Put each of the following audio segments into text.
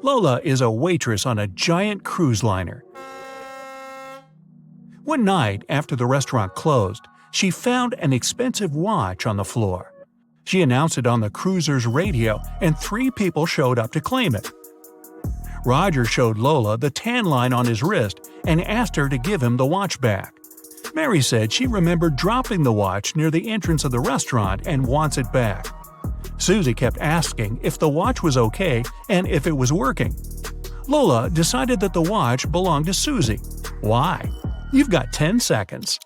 Lola is a waitress on a giant cruise liner. One night, after the restaurant closed, she found an expensive watch on the floor. She announced it on the cruiser's radio, and 3 people showed up to claim it. Roger showed Lola the tan line on his wrist and asked her to give him the watch back. Mary said she remembered dropping the watch near the entrance of the restaurant and wants it back. Susie kept asking if the watch was okay and if it was working. Lola decided that the watch belonged to Susie. Why? You've got 10 seconds.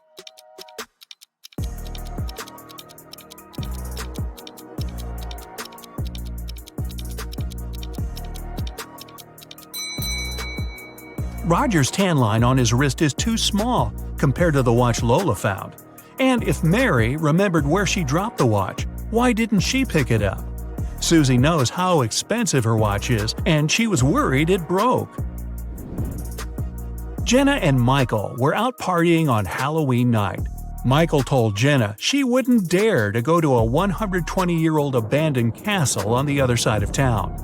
Roger's tan line on his wrist is too small compared to the watch Lola found. And if Mary remembered where she dropped the watch, why didn't she pick it up? Susie knows how expensive her watch is, and she was worried it broke. Jenna and Michael were out partying on Halloween night. Michael told Jenna she wouldn't dare to go to a 120-year-old abandoned castle on the other side of town.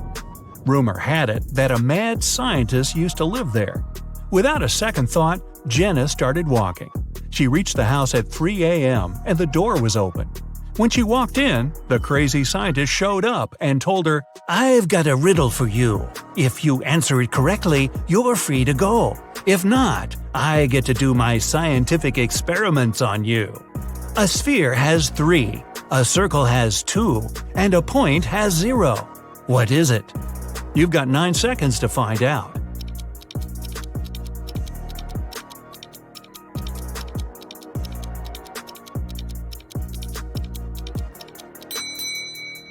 Rumor had it that a mad scientist used to live there. Without a second thought, Jenna started walking. She reached the house at 3 a.m. and the door was open. When she walked in, the crazy scientist showed up and told her, "I've got a riddle for you. If you answer it correctly, you're free to go. If not, I get to do my scientific experiments on you. A sphere has 3, a circle has 2, and a point has 0. What is it?" You've got 9 seconds to find out.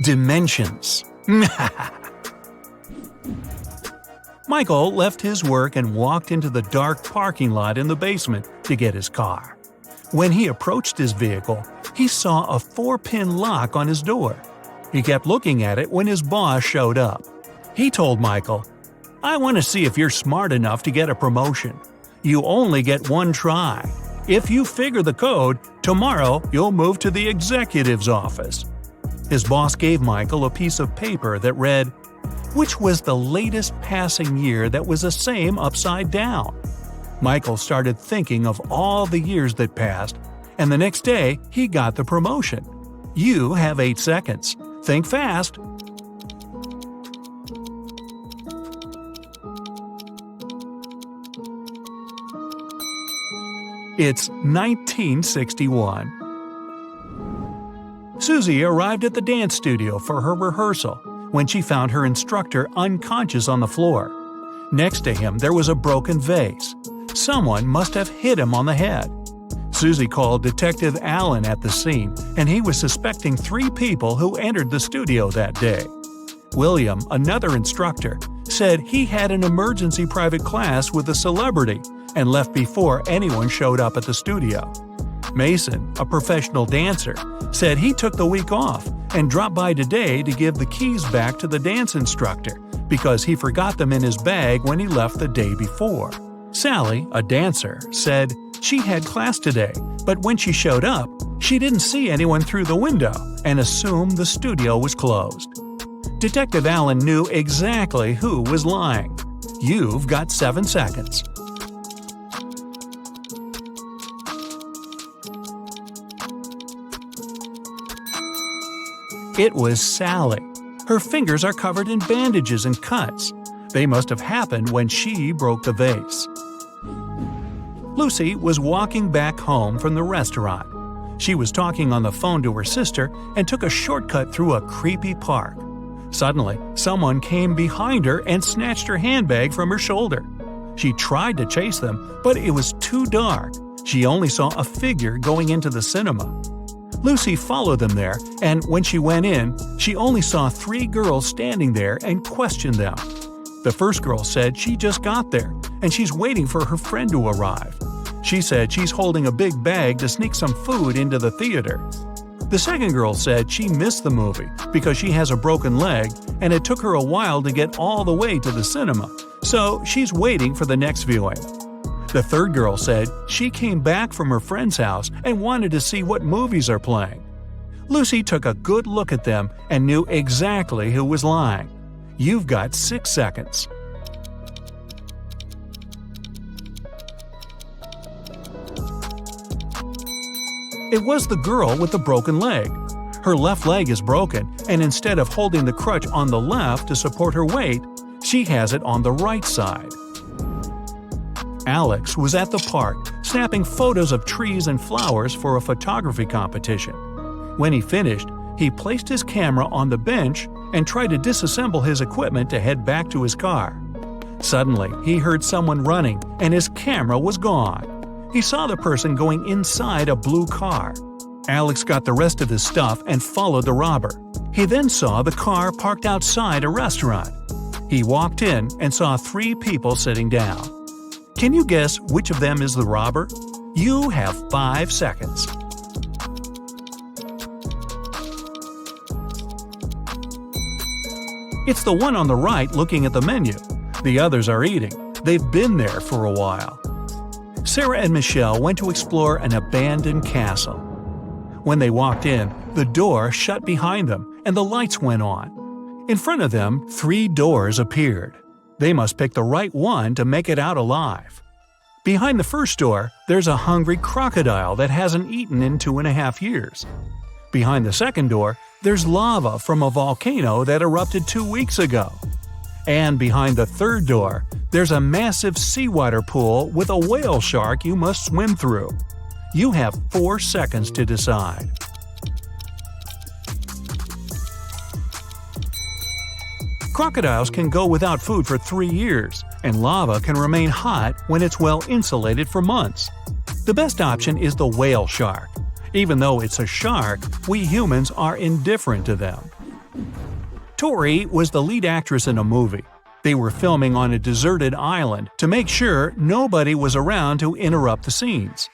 Dimensions. Michael left his work and walked into the dark parking lot in the basement to get his car. When he approached his vehicle, he saw a 4-pin lock on his door. He kept looking at it when his boss showed up. He told Michael, "I want to see if you're smart enough to get a promotion. You only get 1 try. If you figure the code, tomorrow you'll move to the executive's office." His boss gave Michael a piece of paper that read, "Which was the latest passing year that was the same upside down?" Michael started thinking of all the years that passed, and the next day he got the promotion. You have 8 seconds. Think fast. It's 1961. Susie arrived at the dance studio for her rehearsal when she found her instructor unconscious on the floor. Next to him there was a broken vase. Someone must have hit him on the head. Susie called Detective Allen at the scene, and he was suspecting 3 people who entered the studio that day. William, another instructor, said he had an emergency private class with a celebrity and left before anyone showed up at the studio. Mason, a professional dancer, said he took the week off and dropped by today to give the keys back to the dance instructor because he forgot them in his bag when he left the day before. Sally, a dancer, said she had class today, but when she showed up, she didn't see anyone through the window and assumed the studio was closed. Detective Allen knew exactly who was lying. You've got 7 seconds. It was Sally. Her fingers are covered in bandages and cuts. They must have happened when she broke the vase. Lucy was walking back home from the restaurant. She was talking on the phone to her sister and took a shortcut through a creepy park. Suddenly, someone came behind her and snatched her handbag from her shoulder. She tried to chase them, but it was too dark. She only saw a figure going into the cinema. Lucy followed them there, and when she went in, she only saw 3 girls standing there and questioned them. The first girl said she just got there, and she's waiting for her friend to arrive. She said she's holding a big bag to sneak some food into the theater. The second girl said she missed the movie because she has a broken leg and it took her a while to get all the way to the cinema, so she's waiting for the next viewing. The third girl said she came back from her friend's house and wanted to see what movies are playing. Lucy took a good look at them and knew exactly who was lying. You've got 6 seconds. It was the girl with the broken leg. Her left leg is broken, and instead of holding the crutch on the left to support her weight, she has it on the right side. Alex was at the park, snapping photos of trees and flowers for a photography competition. When he finished, he placed his camera on the bench and tried to disassemble his equipment to head back to his car. Suddenly, he heard someone running, and his camera was gone. He saw the person going inside a blue car. Alex got the rest of his stuff and followed the robber. He then saw the car parked outside a restaurant. He walked in and saw 3 people sitting down. Can you guess which of them is the robber? You have 5 seconds. It's the one on the right looking at the menu. The others are eating. They've been there for a while. Sarah and Michelle went to explore an abandoned castle. When they walked in, the door shut behind them and the lights went on. In front of them, 3 doors appeared. They must pick the right one to make it out alive. Behind the first door, there's a hungry crocodile that hasn't eaten in 2.5 years. Behind the second door, there's lava from a volcano that erupted 2 weeks ago. And behind the third door, there's a massive seawater pool with a whale shark you must swim through. You have 4 seconds to decide. Crocodiles can go without food for 3 years, and lava can remain hot when it's well insulated for months. The best option is the whale shark. Even though it's a shark, we humans are indifferent to them. Tori was the lead actress in a movie. They were filming on a deserted island to make sure nobody was around to interrupt the scenes.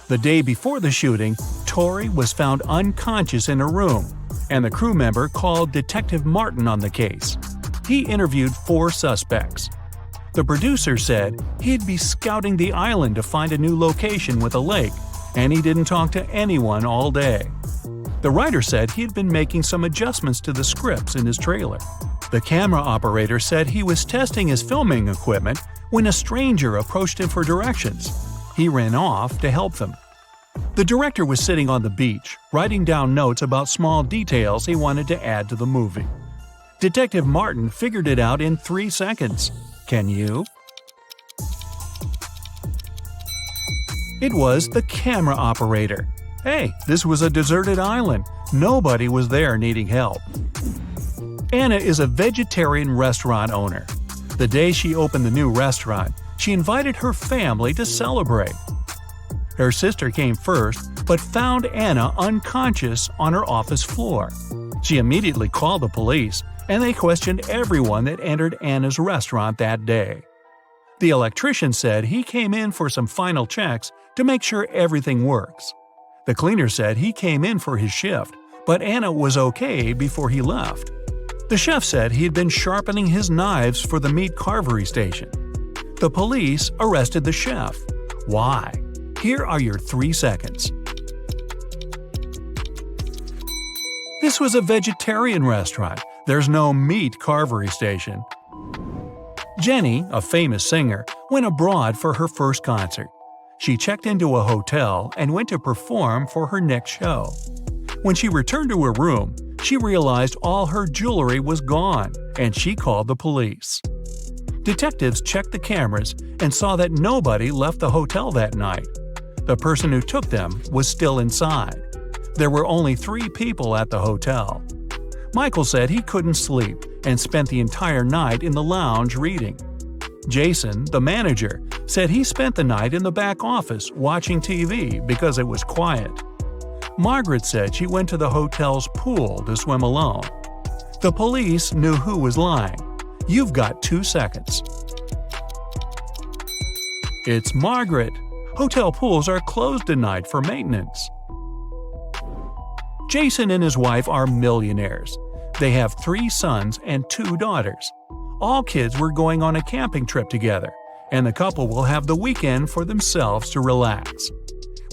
The day before the shooting, Tori was found unconscious in her room, and the crew member called Detective Martin on the case. He interviewed 4 suspects. The producer said he'd be scouting the island to find a new location with a lake, and he didn't talk to anyone all day. The writer said he'd been making some adjustments to the scripts in his trailer. The camera operator said he was testing his filming equipment when a stranger approached him for directions. He ran off to help them. The director was sitting on the beach, writing down notes about small details he wanted to add to the movie. Detective Martin figured it out in 3 seconds. Can you? It was the camera operator. Hey, this was a deserted island. Nobody was there needing help. Anna is a vegetarian restaurant owner. The day she opened the new restaurant, she invited her family to celebrate. Her sister came first, but found Anna unconscious on her office floor. She immediately called the police, and they questioned everyone that entered Anna's restaurant that day. The electrician said he came in for some final checks to make sure everything works. The cleaner said he came in for his shift, but Anna was okay before he left. The chef said he had been sharpening his knives for the meat carvery station. The police arrested the chef. Why? Here are your 3 seconds. This was a vegetarian restaurant. There's no meat carvery station. Jenny, a famous singer, went abroad for her first concert. She checked into a hotel and went to perform for her next show. When she returned to her room, she realized all her jewelry was gone, and she called the police. Detectives checked the cameras and saw that nobody left the hotel that night. The person who took them was still inside. There were only 3 people at the hotel. Michael said he couldn't sleep and spent the entire night in the lounge reading. Jason, the manager, said he spent the night in the back office watching TV because it was quiet. Margaret said she went to the hotel's pool to swim alone. The police knew who was lying. You've got 2 seconds. It's Margaret. Hotel pools are closed tonight for maintenance. Jason and his wife are millionaires. They have 3 sons and 2 daughters. All kids were going on a camping trip together, and the couple will have the weekend for themselves to relax.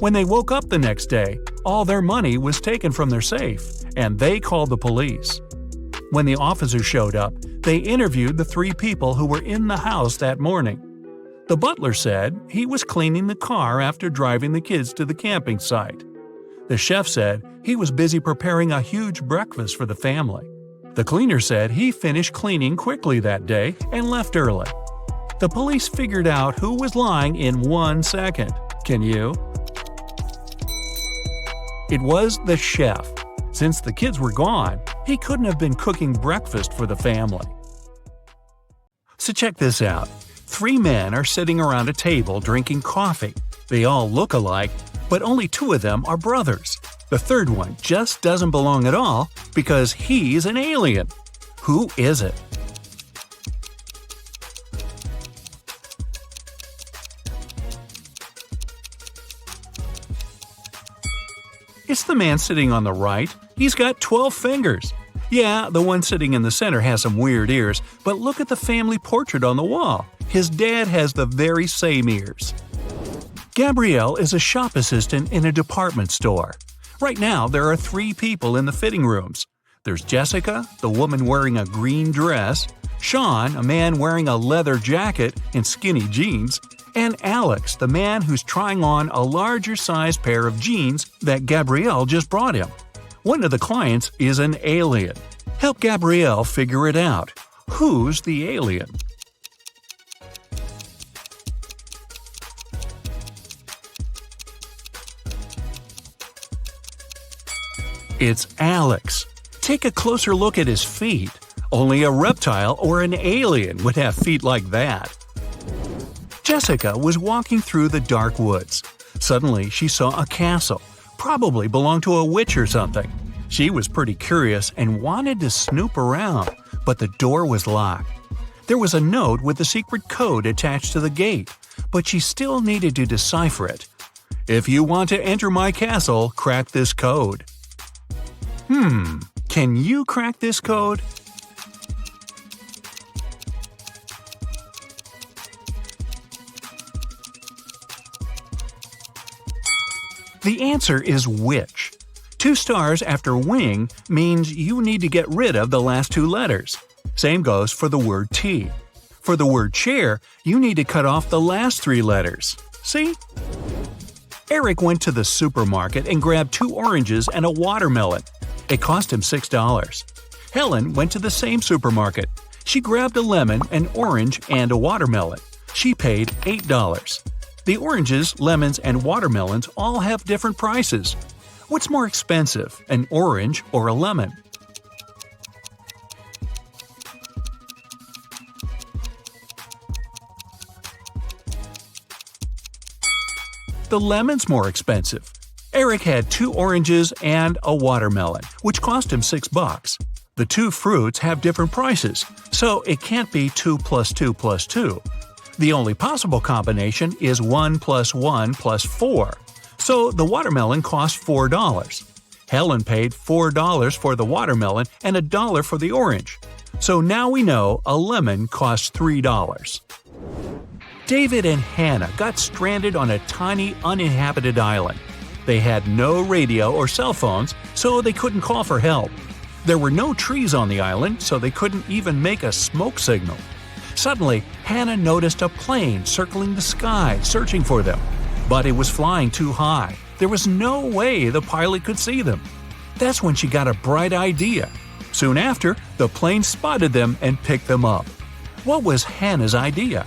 When they woke up the next day, all their money was taken from their safe, and they called the police. When the officers showed up, they interviewed the 3 people who were in the house that morning. The butler said he was cleaning the car after driving the kids to the camping site. The chef said he was busy preparing a huge breakfast for the family. The cleaner said he finished cleaning quickly that day and left early. The police figured out who was lying in 1 second. Can you? It was the chef. Since the kids were gone, he couldn't have been cooking breakfast for the family. So check this out. 3 men are sitting around a table drinking coffee. They all look alike, but only 2 of them are brothers. The third one just doesn't belong at all because he's an alien. Who is it? It's the man sitting on the right. He's got 12 fingers. Yeah, the one sitting in the center has some weird ears, but look at the family portrait on the wall. His dad has the very same ears. Gabrielle is a shop assistant in a department store. Right now, there are 3 people in the fitting rooms. There's Jessica, the woman wearing a green dress, Sean, a man wearing a leather jacket and skinny jeans, and Alex, the man who's trying on a larger-sized pair of jeans that Gabrielle just brought him. One of the clients is an alien. Help Gabrielle figure it out. Who's the alien? It's Alex. Take a closer look at his feet. Only a reptile or an alien would have feet like that. Jessica was walking through the dark woods. Suddenly, she saw a castle. Probably belonged to a witch or something. She was pretty curious and wanted to snoop around, but the door was locked. There was a note with a secret code attached to the gate, but she still needed to decipher it. If you want to enter my castle, crack this code. Can you crack this code? The answer is witch. 2 stars after wing means you need to get rid of the last 2 letters. Same goes for the word tea. For the word chair, you need to cut off the last 3 letters. See? Eric went to the supermarket and grabbed 2 oranges and a watermelon. It cost him $6. Helen went to the same supermarket. She grabbed a lemon, an orange, and a watermelon. She paid $8. The oranges, lemons, and watermelons all have different prices. What's more expensive, an orange or a lemon? The lemon's more expensive. Eric had 2 oranges and a watermelon, which cost him $6. The 2 fruits have different prices, so it can't be 2 plus 2 plus 2. The only possible combination is 1 plus 1 plus 4. So the watermelon cost $4. Helen paid $4 for the watermelon and $1 for the orange. So now we know a lemon costs $3. David and Hannah got stranded on a tiny uninhabited island. They had no radio or cell phones, so they couldn't call for help. There were no trees on the island, so they couldn't even make a smoke signal. Suddenly, Hannah noticed a plane circling the sky, searching for them. But it was flying too high. There was no way the pilot could see them. That's when she got a bright idea. Soon after, the plane spotted them and picked them up. What was Hannah's idea?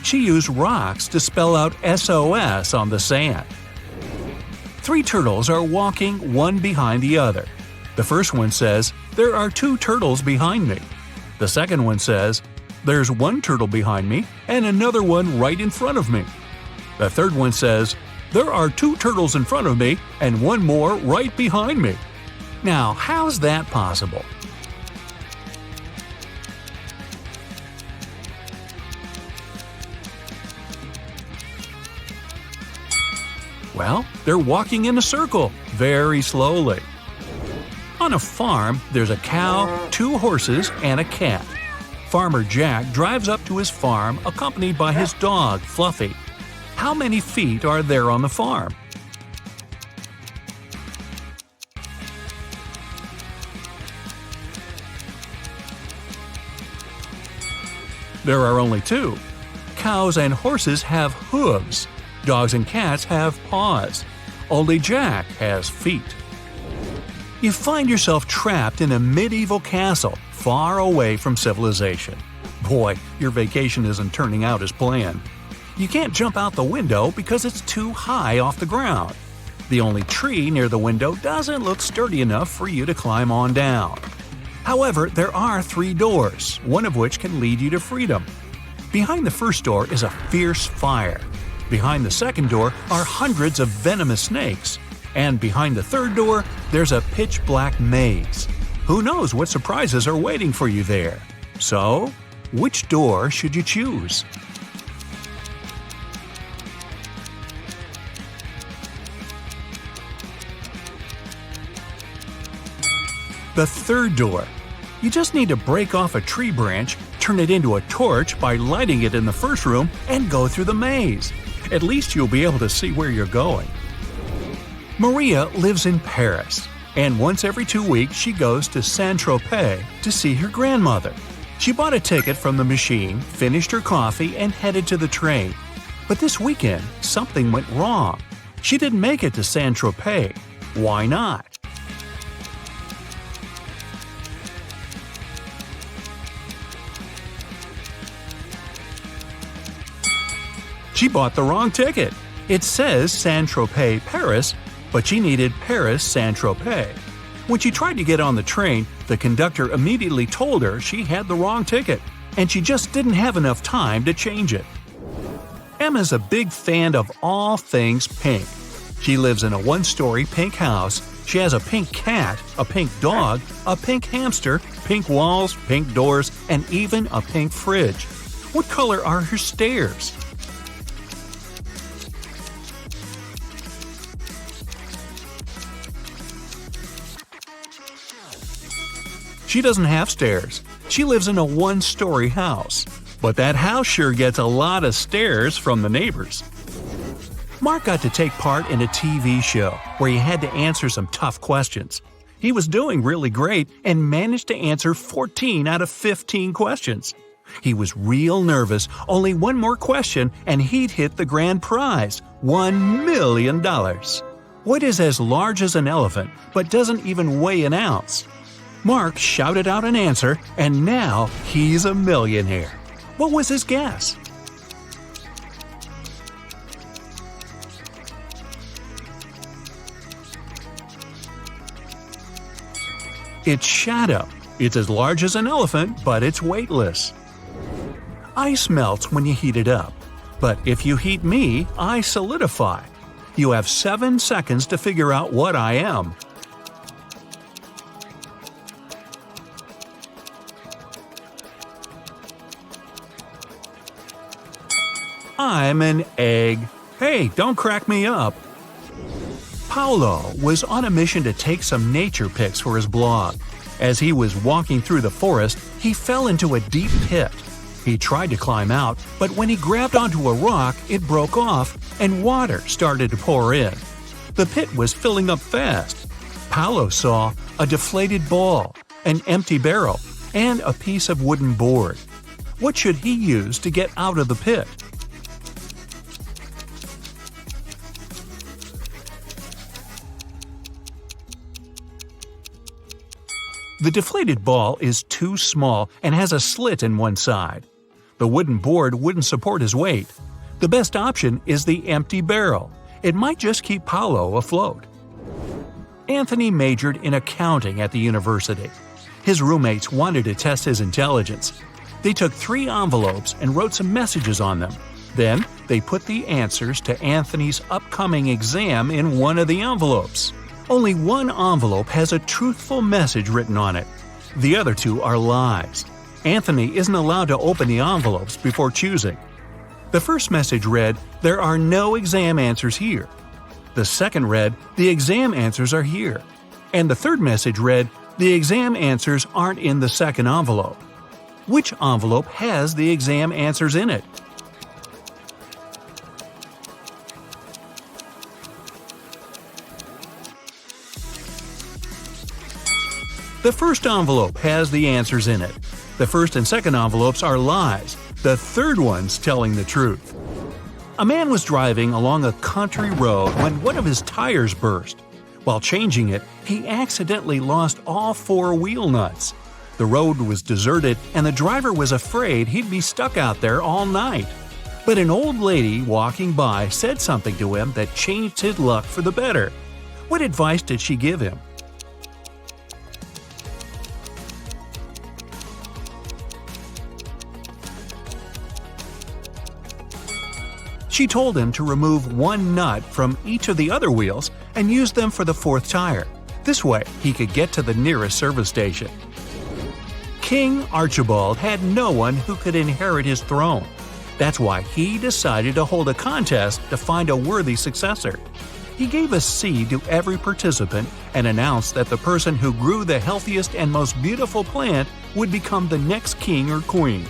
She used rocks to spell out SOS on the sand. 3 turtles are walking one behind the other. The first one says, "There are 2 turtles behind me." The second one says, "There's 1 turtle behind me and another one right in front of me." The third one says, "There are 2 turtles in front of me and 1 more right behind me." Now, how's that possible? Well, they're walking in a circle, very slowly. On a farm, there's a cow, 2 horses, and a cat. Farmer Jack drives up to his farm accompanied by his dog, Fluffy. How many feet are there on the farm? There are only 2. Cows and horses have hooves. Dogs and cats have paws. Only Jack has feet. You find yourself trapped in a medieval castle, far away from civilization. Boy, your vacation isn't turning out as planned. You can't jump out the window because it's too high off the ground. The only tree near the window doesn't look sturdy enough for you to climb on down. However, there are 3 doors, one of which can lead you to freedom. Behind the first door is a fierce fire. Behind the second door are hundreds of venomous snakes. And behind the third door, there's a pitch-black maze. Who knows what surprises are waiting for you there? So, which door should you choose? The third door. You just need to break off a tree branch, turn it into a torch by lighting it in the first room, and go through the maze. At least you'll be able to see where you're going. Maria lives in Paris, and once every 2 weeks she goes to Saint-Tropez to see her grandmother. She bought a ticket from the machine, finished her coffee, and headed to the train. But this weekend, something went wrong. She didn't make it to Saint-Tropez. Why not? She bought the wrong ticket. It says Saint-Tropez, Paris, but she needed Paris, Saint-Tropez. When she tried to get on the train, the conductor immediately told her she had the wrong ticket, and she just didn't have enough time to change it. Emma's a big fan of all things pink. She lives in a 1-story pink house. She has a pink cat, a pink dog, a pink hamster, pink walls, pink doors, and even a pink fridge. What color are her stairs? She doesn't have stairs. She lives in a 1-story house. But that house sure gets a lot of stares from the neighbors. Mark got to take part in a TV show where he had to answer some tough questions. He was doing really great and managed to answer 14 out of 15 questions. He was real nervous, only one more question and he'd hit the grand prize, $1 million. What is as large as an elephant but doesn't even weigh an ounce? Mark shouted out an answer, and now he's a millionaire. What was his guess? It's shadow. It's as large as an elephant, but it's weightless. Ice melts when you heat it up. But if you heat me, I solidify. You have 7 seconds to figure out what I am. I'm an egg. Hey, don't crack me up. Paulo was on a mission to take some nature pics for his blog. As he was walking through the forest, he fell into a deep pit. He tried to climb out, but when he grabbed onto a rock, it broke off and water started to pour in. The pit was filling up fast. Paulo saw a deflated ball, an empty barrel, and a piece of wooden board. What should he use to get out of the pit? The deflated ball is too small and has a slit in one side. The wooden board wouldn't support his weight. The best option is the empty barrel. It might just keep Paulo afloat. Anthony majored in accounting at the university. His roommates wanted to test his intelligence. They took 3 envelopes and wrote some messages on them. Then, they put the answers to Anthony's upcoming exam in one of the envelopes. Only one envelope has a truthful message written on it. The other 2 are lies. Anthony isn't allowed to open the envelopes before choosing. The first message read, "There are no exam answers here." The second read, "The exam answers are here." And the third message read, "The exam answers aren't in the second envelope." Which envelope has the exam answers in it? The first envelope has the answers in it. The first and second envelopes are lies. The third one's telling the truth. A man was driving along a country road when one of his tires burst. While changing it, he accidentally lost all 4 wheel nuts. The road was deserted and the driver was afraid he'd be stuck out there all night. But an old lady walking by said something to him that changed his luck for the better. What advice did she give him? She told him to remove 1 nut from each of the other wheels and use them for the 4th tire. This way, he could get to the nearest service station. King Archibald had no one who could inherit his throne. That's why he decided to hold a contest to find a worthy successor. He gave a seed to every participant and announced that the person who grew the healthiest and most beautiful plant would become the next king or queen.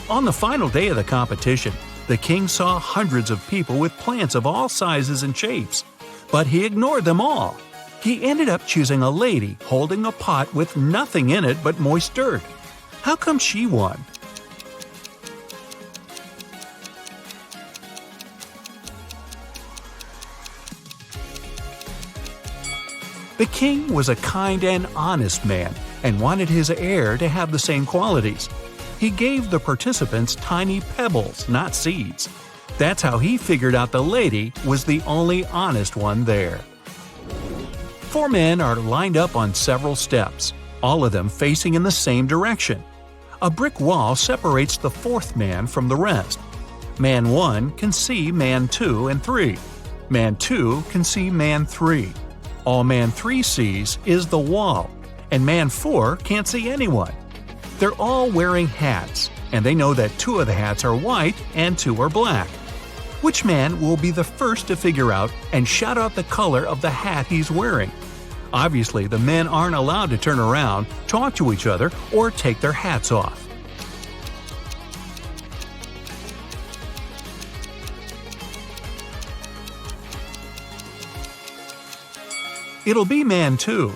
On the final day of the competition, the king saw hundreds of people with plants of all sizes and shapes, but he ignored them all. He ended up choosing a lady holding a pot with nothing in it but moist dirt. How come she won? The king was a kind and honest man and wanted his heir to have the same qualities. He gave the participants tiny pebbles, not seeds. That's how he figured out the lady was the only honest one there. 4 men are lined up on several steps, all of them facing in the same direction. A brick wall separates the 4th man from the rest. Man 1 can see man 2 and 3. Man 2 can see man 3. All man 3 sees is the wall, and man 4 can't see anyone. They're all wearing hats, and they know that 2 of the hats are white and 2 are black. Which man will be the first to figure out and shout out the color of the hat he's wearing? Obviously, the men aren't allowed to turn around, talk to each other, or take their hats off. It'll be man 2.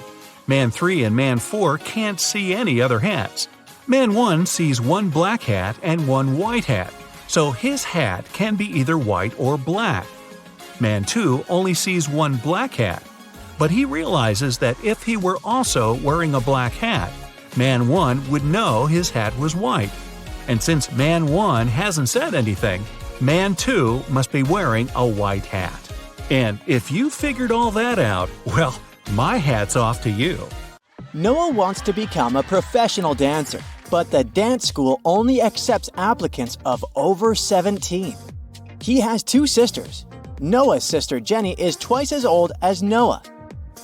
Man 3 and man 4 can't see any other hats. Man 1 sees 1 black hat and 1 white hat, so his hat can be either white or black. Man 2 only sees 1 black hat, but he realizes that if he were also wearing a black hat, Man 1 would know his hat was white. And since Man 1 hasn't said anything, Man 2 must be wearing a white hat. And if you figured all that out, well, my hat's off to you. Noah wants to become a professional dancer, but the dance school only accepts applicants of over 17. He has 2 sisters. Noah's sister Jenny is twice as old as Noah.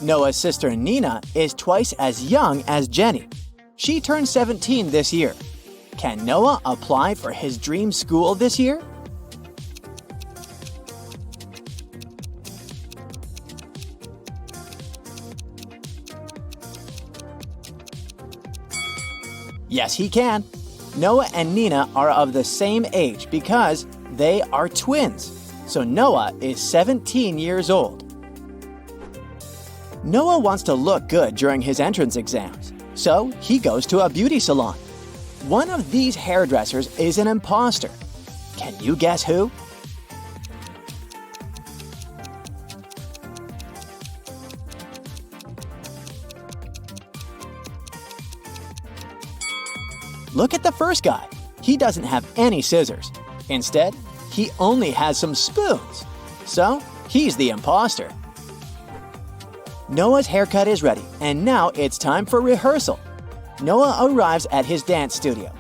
Noah's sister Nina is twice as young as Jenny. She turned 17 this year. Can Noah apply for his dream school this year? Yes, he can. Noah and Nina are of the same age because they are twins. So Noah is 17 years old. Noah wants to look good during his entrance exams, so he goes to a beauty salon. One of these hairdressers is an imposter. Can you guess who? Look at the first guy. He doesn't have any scissors. Instead, he only has some spoons. So, he's the imposter. Noah's haircut is ready, and now it's time for rehearsal. Noah arrives at his dance studio.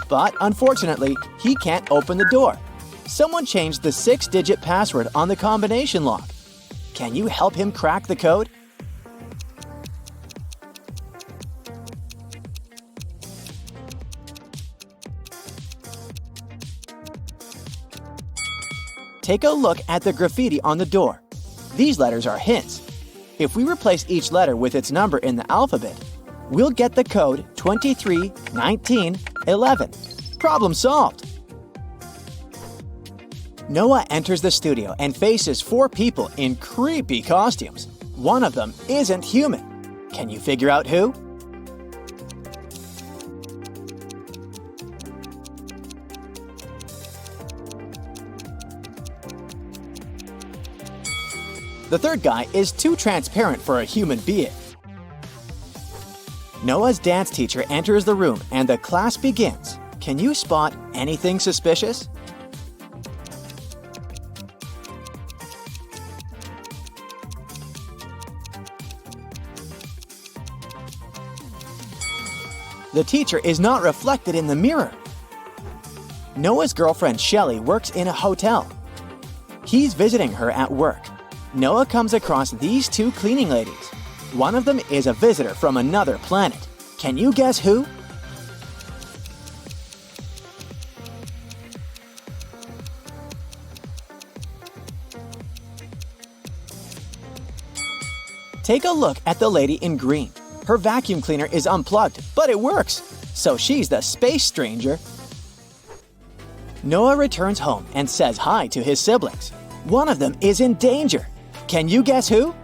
But unfortunately, he can't open the door. Someone changed the 6-digit password on the combination lock. Can you help him crack the code? Take a look at the graffiti on the door. These letters are hints. If we replace each letter with its number in the alphabet, we'll get the code 231911. Problem solved! Noah enters the studio and faces 4 people in creepy costumes. One of them isn't human. Can you figure out who? The third guy is too transparent for a human being. Noah's dance teacher enters the room and the class begins. Can you spot anything suspicious? The teacher is not reflected in the mirror. Noah's girlfriend Shelley works in a hotel. He's visiting her at work. Noah comes across these two cleaning ladies. One of them is a visitor from another planet. Can you guess who? Take a look at the lady in green. Her vacuum cleaner is unplugged, but it works. So she's the space stranger. Noah returns home and says hi to his siblings. One of them is in danger. Can you guess who?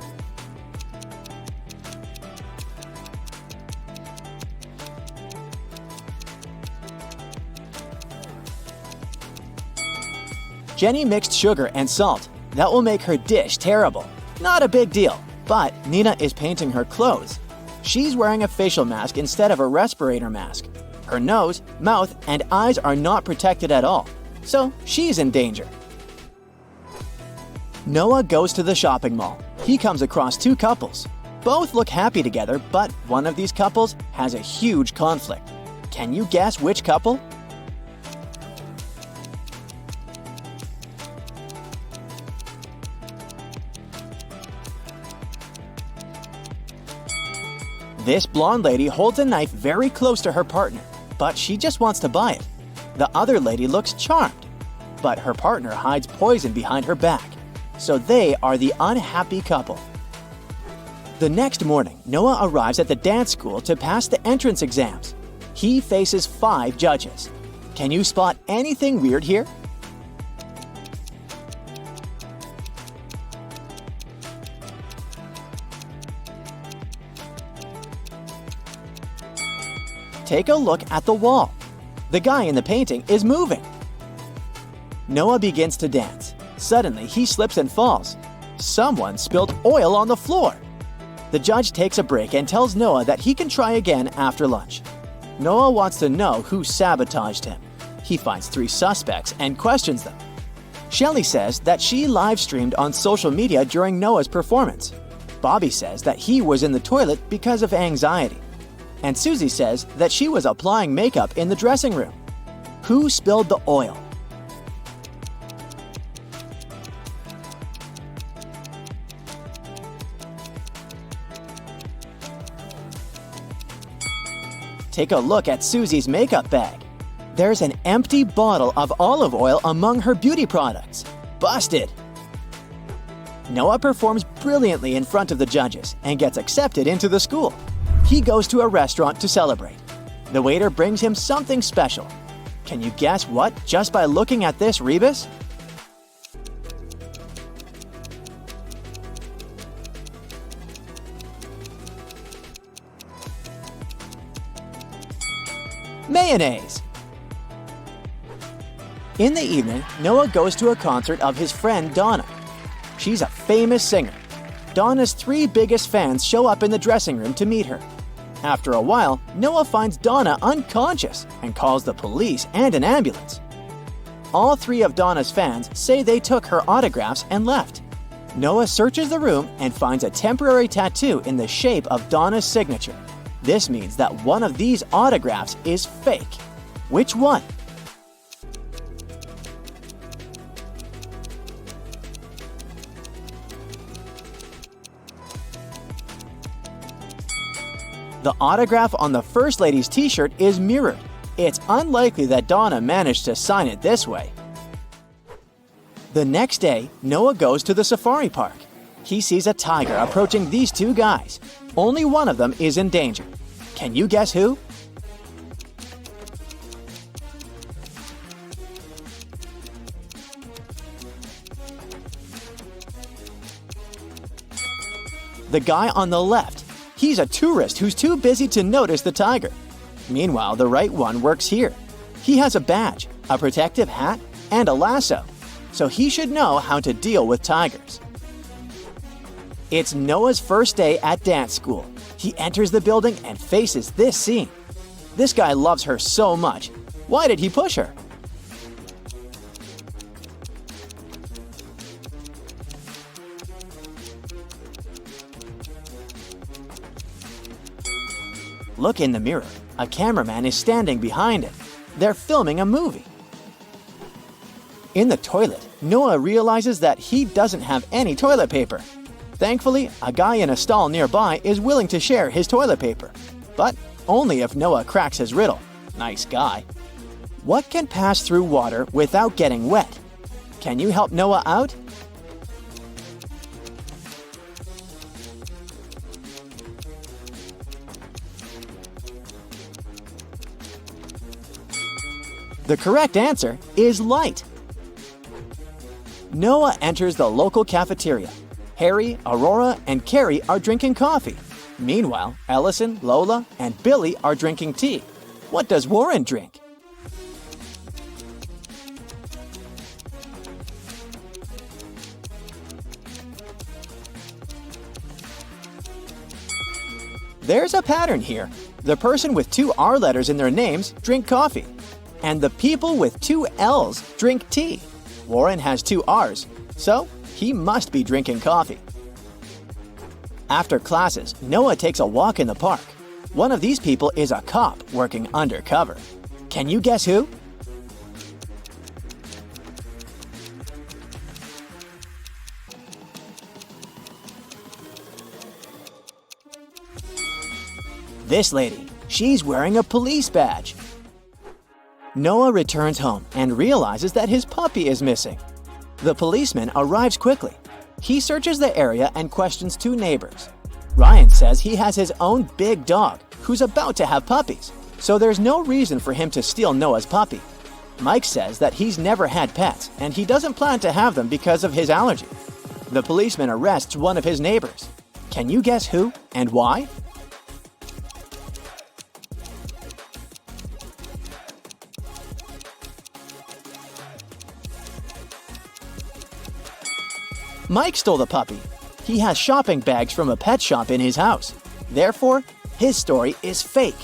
Jenny mixed sugar and salt. That will make her dish terrible. Not a big deal, but Nina is painting her clothes. She's wearing a facial mask instead of a respirator mask. Her nose, mouth, and eyes are not protected at all, so she's in danger. Noah goes to the shopping mall. He comes across two couples. Both look happy together, but one of these couples has a huge conflict. Can you guess which couple? This blonde lady holds a knife very close to her partner, but she just wants to buy it. The other lady looks charmed, but her partner hides poison behind her back. So they are the unhappy couple. The next morning, Noah arrives at the dance school to pass the entrance exams. He faces 5 judges. Can you spot anything weird here? Take a look at the wall. The guy in the painting is moving. Noah begins to dance. Suddenly, he slips and falls. Someone spilled oil on the floor. The judge takes a break and tells Noah that he can try again after lunch. Noah wants to know who sabotaged him. He finds 3 suspects and questions them. Shelley says that she live-streamed on social media during Noah's performance. Bobby says that he was in the toilet because of anxiety. And Susie says that she was applying makeup in the dressing room. Who spilled the oil? Take a look at Susie's makeup bag. There's an empty bottle of olive oil among her beauty products. Busted! Noah performs brilliantly in front of the judges and gets accepted into the school. He goes to a restaurant to celebrate. The waiter brings him something special. Can you guess what just by looking at this rebus? Mayonnaise! In the evening, Noah goes to a concert of his friend Donna. She's a famous singer. Donna's 3 biggest fans show up in the dressing room to meet her. After a while, Noah finds Donna unconscious and calls the police and an ambulance. All 3 of Donna's fans say they took her autographs and left. Noah searches the room and finds a temporary tattoo in the shape of Donna's signature. This means that one of these autographs is fake. Which one? The autograph on the First Lady's t-shirt is mirrored. It's unlikely that Donna managed to sign it this way. The next day, Noah goes to the safari park. He sees a tiger approaching these 2 guys. Only one of them is in danger. Can you guess who? The guy on the left. He's a tourist who's too busy to notice the tiger. Meanwhile, the right one works here. He has a badge, a protective hat, and a lasso, so he should know how to deal with tigers. It's Noah's first day at dance school. He enters the building and faces this scene. This guy loves her so much. Why did he push her? Look in the mirror. A cameraman is standing behind it. They're filming a movie. In the toilet, Noah realizes that he doesn't have any toilet paper. Thankfully, a guy in a stall nearby is willing to share his toilet paper. But only if Noah cracks his riddle. Nice guy. What can pass through water without getting wet? Can you help Noah out? The correct answer is light. Noah enters the local cafeteria. Harry, Aurora, and Carrie are drinking coffee. Meanwhile, Ellison, Lola, and Billy are drinking tea. What does Warren drink? There's a pattern here. The person with two R letters in their names drink coffee. And the people with two L's drink tea. Warren has two R's, so he must be drinking coffee. After classes, Noah takes a walk in the park. One of these people is a cop working undercover. Can you guess who? This lady. She's wearing a police badge. Noah returns home and realizes that his puppy is missing. The policeman arrives quickly. He searches the area and questions two neighbors. Ryan says he has his own big dog who's about to have puppies, so there's no reason for him to steal Noah's puppy. Mike says that he's never had pets and he doesn't plan to have them because of his allergy. The policeman arrests one of his neighbors. Can you guess who and why? Mike stole the puppy. He has shopping bags from a pet shop in his house. Therefore, his story is fake.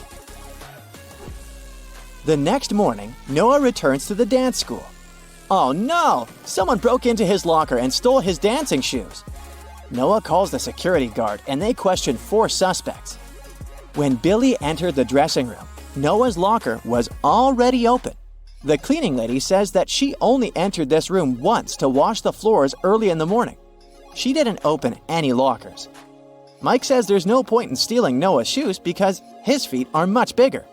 The next morning, Noah returns to the dance school. Oh no! Someone broke into his locker and stole his dancing shoes. Noah calls the security guard and they question 4 suspects. When Billy entered the dressing room, Noah's locker was already open. The cleaning lady says that she only entered this room once to wash the floors early in the morning. She didn't open any lockers. Mike says there's no point in stealing Noah's shoes because his feet are much bigger.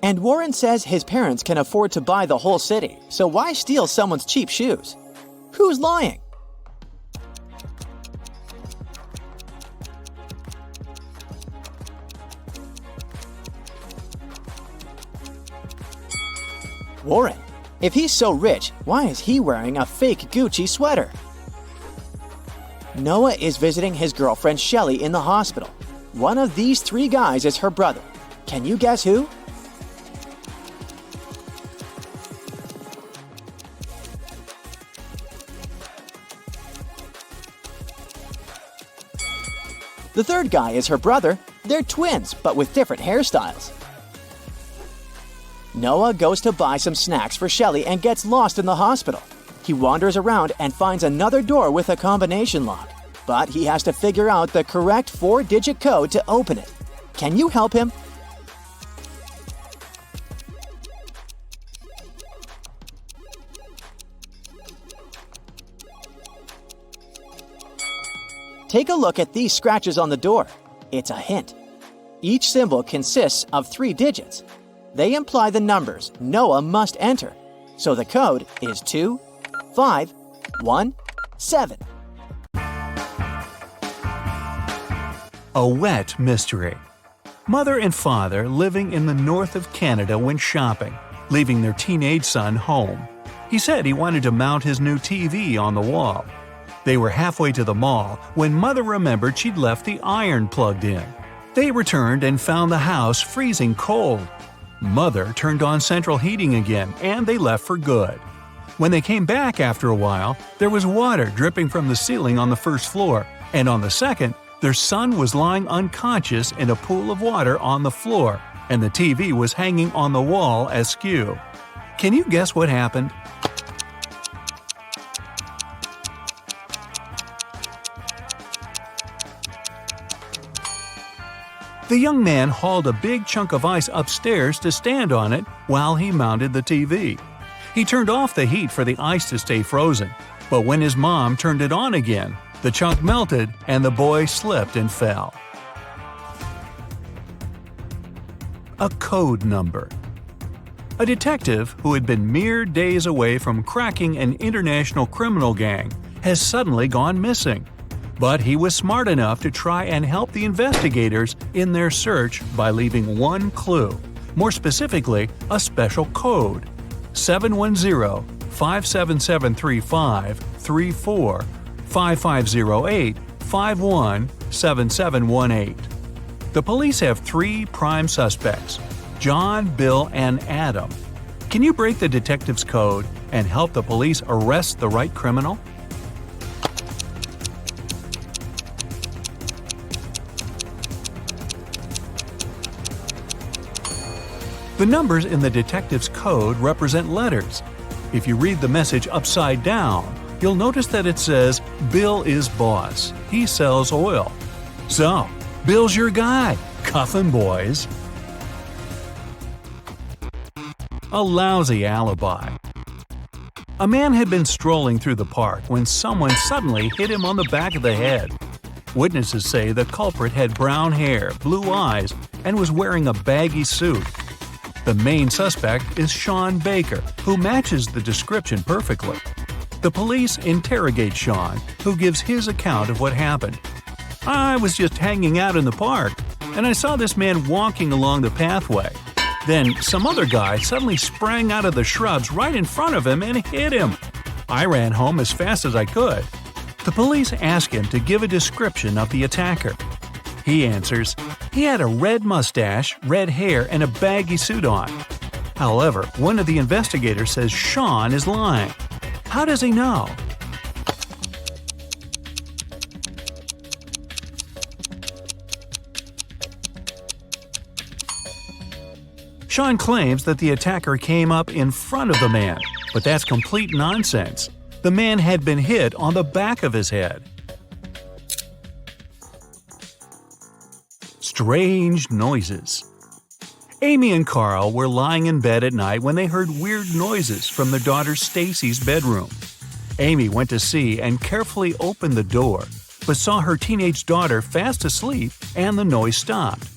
And Warren says his parents can afford to buy the whole city, so why steal someone's cheap shoes? Who's lying? Warren. If he's so rich, why is he wearing a fake Gucci sweater? Noah is visiting his girlfriend Shelly in the hospital. One of these 3 guys is her brother. Can you guess who? The third guy is her brother. They're twins, but with different hairstyles. Noah goes to buy some snacks for Shelly and gets lost in the hospital. He wanders around and finds another door with a combination lock, but he has to figure out the correct 4-digit code to open it. Can you help him? Take a look at these scratches on the door. It's a hint. Each symbol consists of 3 digits. They imply the numbers Noah must enter. So the code is 2517. A wet mystery. Mother and father living in the north of Canada went shopping, leaving their teenage son home. He said he wanted to mount his new TV on the wall. They were halfway to the mall when Mother remembered she'd left the iron plugged in. They returned and found the house freezing cold. Mother turned on central heating again and they left for good. When they came back after a while, there was water dripping from the ceiling on the first floor and on the second, their son was lying unconscious in a pool of water on the floor, and the TV was hanging on the wall askew. Can you guess what happened? The young man hauled a big chunk of ice upstairs to stand on it while he mounted the TV. He turned off the heat for the ice to stay frozen, but when his mom turned it on again, the chunk melted and the boy slipped and fell. A code number. A detective who had been mere days away from cracking an international criminal gang has suddenly gone missing. But he was smart enough to try and help the investigators in their search by leaving one clue, more specifically, a special code: 710-5773-54-5508-517718. The police have 3 prime suspects: John, Bill, and Adam. Can you break the detective's code and help the police arrest the right criminal? The numbers in the detective's code represent letters. If you read the message upside down, you'll notice that it says, "Bill is boss. He sells oil." So, Bill's your guy. Cuff him, boys. A lousy alibi. A man had been strolling through the park when someone suddenly hit him on the back of the head. Witnesses say the culprit had brown hair, blue eyes, and was wearing a baggy suit. The main suspect is Sean Baker, who matches the description perfectly. The police interrogate Sean, who gives his account of what happened. "I was just hanging out in the park, and I saw this man walking along the pathway. Then some other guy suddenly sprang out of the shrubs right in front of him and hit him. I ran home as fast as I could." The police ask him to give a description of the attacker. He answers, he had a red mustache, red hair, and a baggy suit on. However, one of the investigators says Sean is lying. How does he know? Sean claims that the attacker came up in front of the man, but that's complete nonsense. The man had been hit on the back of his head. Strange noises. Amy and Carl were lying in bed at night when they heard weird noises from their daughter Stacy's bedroom. Amy went to see and carefully opened the door, but saw her teenage daughter fast asleep and the noise stopped.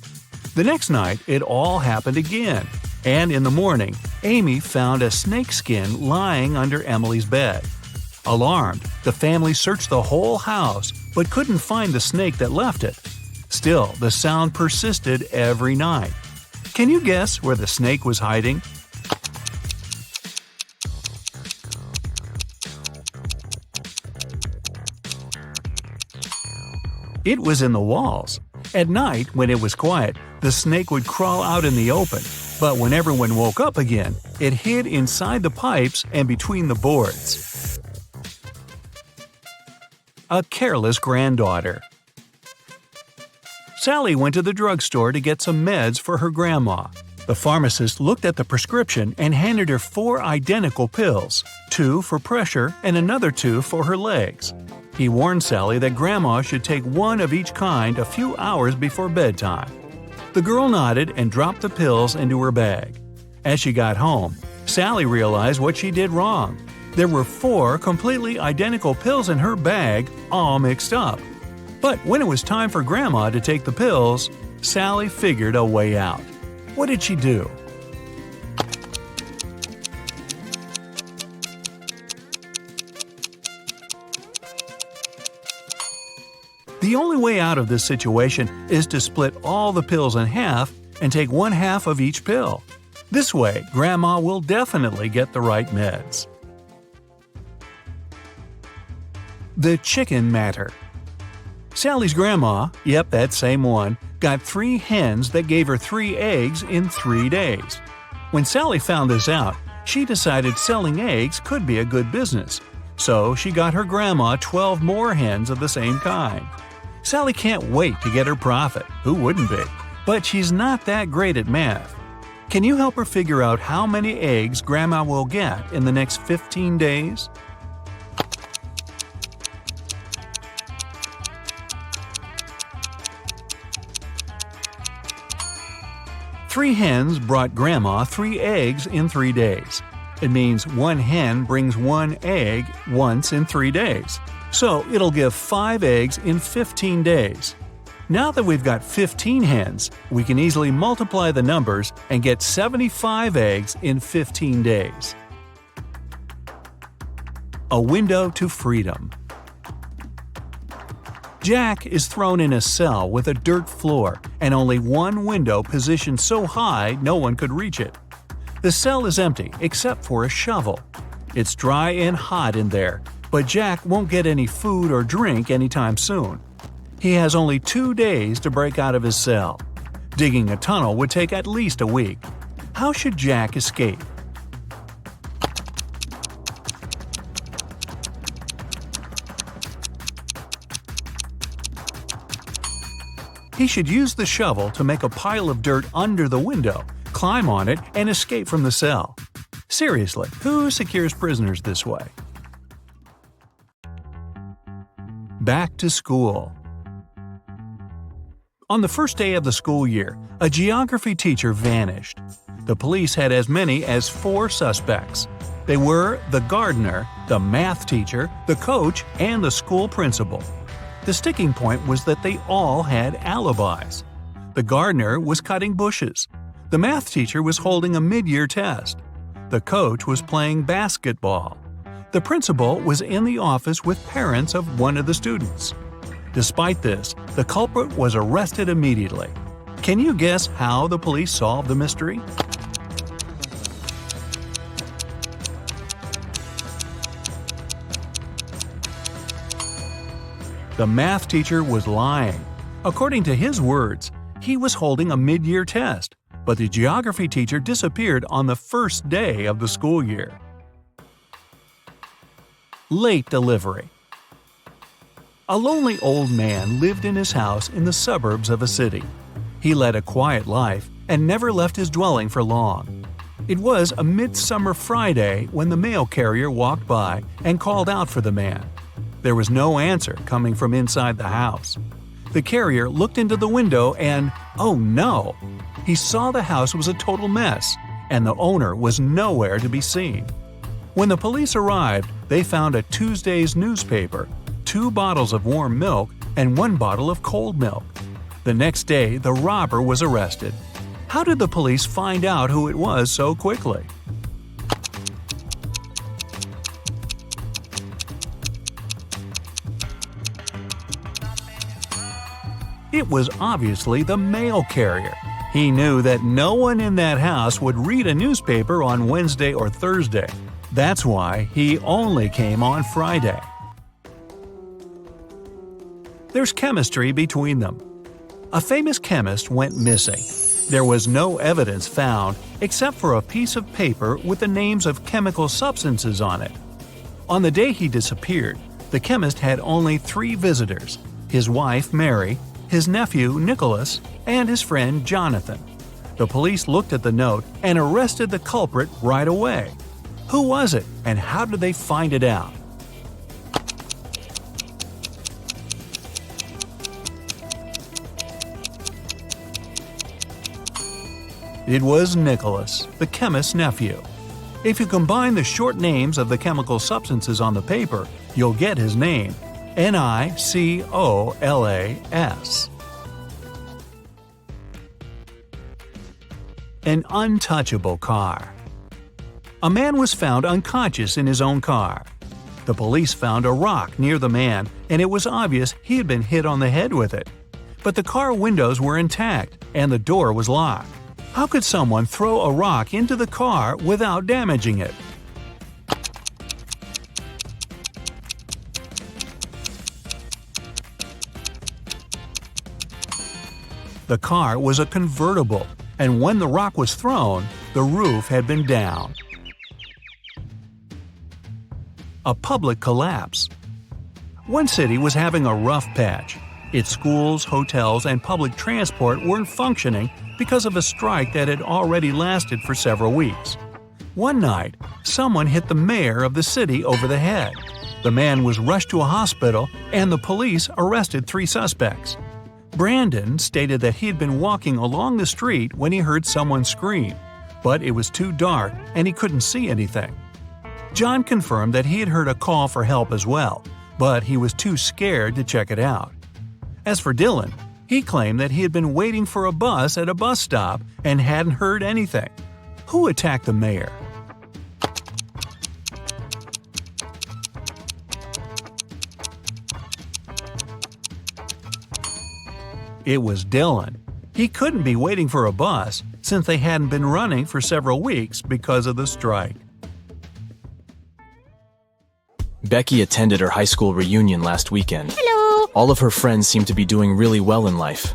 The next night, it all happened again, and in the morning, Amy found a snakeskin lying under Emily's bed. Alarmed, the family searched the whole house but couldn't find the snake that left it. Still, the sound persisted every night. Can you guess where the snake was hiding? It was in the walls. At night, when it was quiet, the snake would crawl out in the open, but when everyone woke up again, it hid inside the pipes and between the boards. A careless granddaughter. Sally went to the drugstore to get some meds for her grandma. The pharmacist looked at the prescription and handed her 4 identical pills, 2 for pressure and another 2 for her legs. He warned Sally that grandma should take 1 of each kind a few hours before bedtime. The girl nodded and dropped the pills into her bag. As she got home, Sally realized what she did wrong. There were 4 completely identical pills in her bag, all mixed up. But when it was time for Grandma to take the pills, Sally figured a way out. What did she do? The only way out of this situation is to split all the pills in half and take 1/2 of each pill. This way, Grandma will definitely get the right meds. The chicken matter. Sally's grandma, yep, that same one, got 3 hens that gave her 3 eggs in 3 days. When Sally found this out, she decided selling eggs could be a good business. So she got her grandma 12 more hens of the same kind. Sally can't wait to get her profit. Who wouldn't be? But she's not that great at math. Can you help her figure out how many eggs Grandma will get in the next 15 days? Three hens brought Grandma 3 eggs in 3 days. It means one hen brings 1 egg once in 3 days. So it'll give 5 eggs in 15 days. Now that we've got 15 hens, we can easily multiply the numbers and get 75 eggs in 15 days. A window to freedom. Jack is thrown in a cell with a dirt floor and only one window positioned so high no one could reach it. The cell is empty except for a shovel. It's dry and hot in there, but Jack won't get any food or drink anytime soon. He has only 2 days to break out of his cell. Digging a tunnel would take at least a week. How should Jack escape? He should use the shovel to make a pile of dirt under the window, climb on it, and escape from the cell. Seriously, who secures prisoners this way? Back to school. On the first day of the school year, a geography teacher vanished. The police had as many as 4 suspects. They were the gardener, the math teacher, the coach, and the school principal. The sticking point was that they all had alibis. The gardener was cutting bushes. The math teacher was holding a mid-year test. The coach was playing basketball. The principal was in the office with parents of one of the students. Despite this, the culprit was arrested immediately. Can you guess how the police solved the mystery? The math teacher was lying. According to his words, he was holding a mid-year test, but the geography teacher disappeared on the first day of the school year. Late delivery. A lonely old man lived in his house in the suburbs of a city. He led a quiet life and never left his dwelling for long. It was a midsummer Friday when the mail carrier walked by and called out for the man. There was no answer coming from inside the house. The carrier looked into the window and, oh no! He saw the house was a total mess, and the owner was nowhere to be seen. When the police arrived, they found a Tuesday's newspaper, 2 bottles of warm milk, and 1 bottle of cold milk. The next day, the robber was arrested. How did the police find out who it was so quickly? It was obviously the mail carrier. He knew that no one in that house would read a newspaper on Wednesday or Thursday. That's why he only came on Friday. There's chemistry between them. A famous chemist went missing. There was no evidence found except for a piece of paper with the names of chemical substances on it. On the day he disappeared, the chemist had only 3 visitors: his wife, Mary, his nephew, Nicholas, and his friend, Jonathan. The police looked at the note and arrested the culprit right away. Who was it, and how did they find it out? It was Nicholas, the chemist's nephew. If you combine the short names of the chemical substances on the paper, you'll get his name: Nicolas. An untouchable car. A man was found unconscious in his own car. The police found a rock near the man, and it was obvious he had been hit on the head with it. But the car windows were intact, and the door was locked. How could someone throw a rock into the car without damaging it? The car was a convertible, and when the rock was thrown, the roof had been down. A public collapse. One city was having a rough patch. Its schools, hotels, and public transport weren't functioning because of a strike that had already lasted for several weeks. One night, someone hit the mayor of the city over the head. The man was rushed to a hospital, and the police arrested 3 suspects. Brandon stated that he had been walking along the street when he heard someone scream, but it was too dark and he couldn't see anything. John confirmed that he had heard a call for help as well, but he was too scared to check it out. As for Dylan, he claimed that he had been waiting for a bus at a bus stop and hadn't heard anything. Who attacked the mayor? It was Dylan. He couldn't be waiting for a bus since they hadn't been running for several weeks because of the strike. Becky attended her high school reunion last weekend. Hello! All of her friends seemed to be doing really well in life.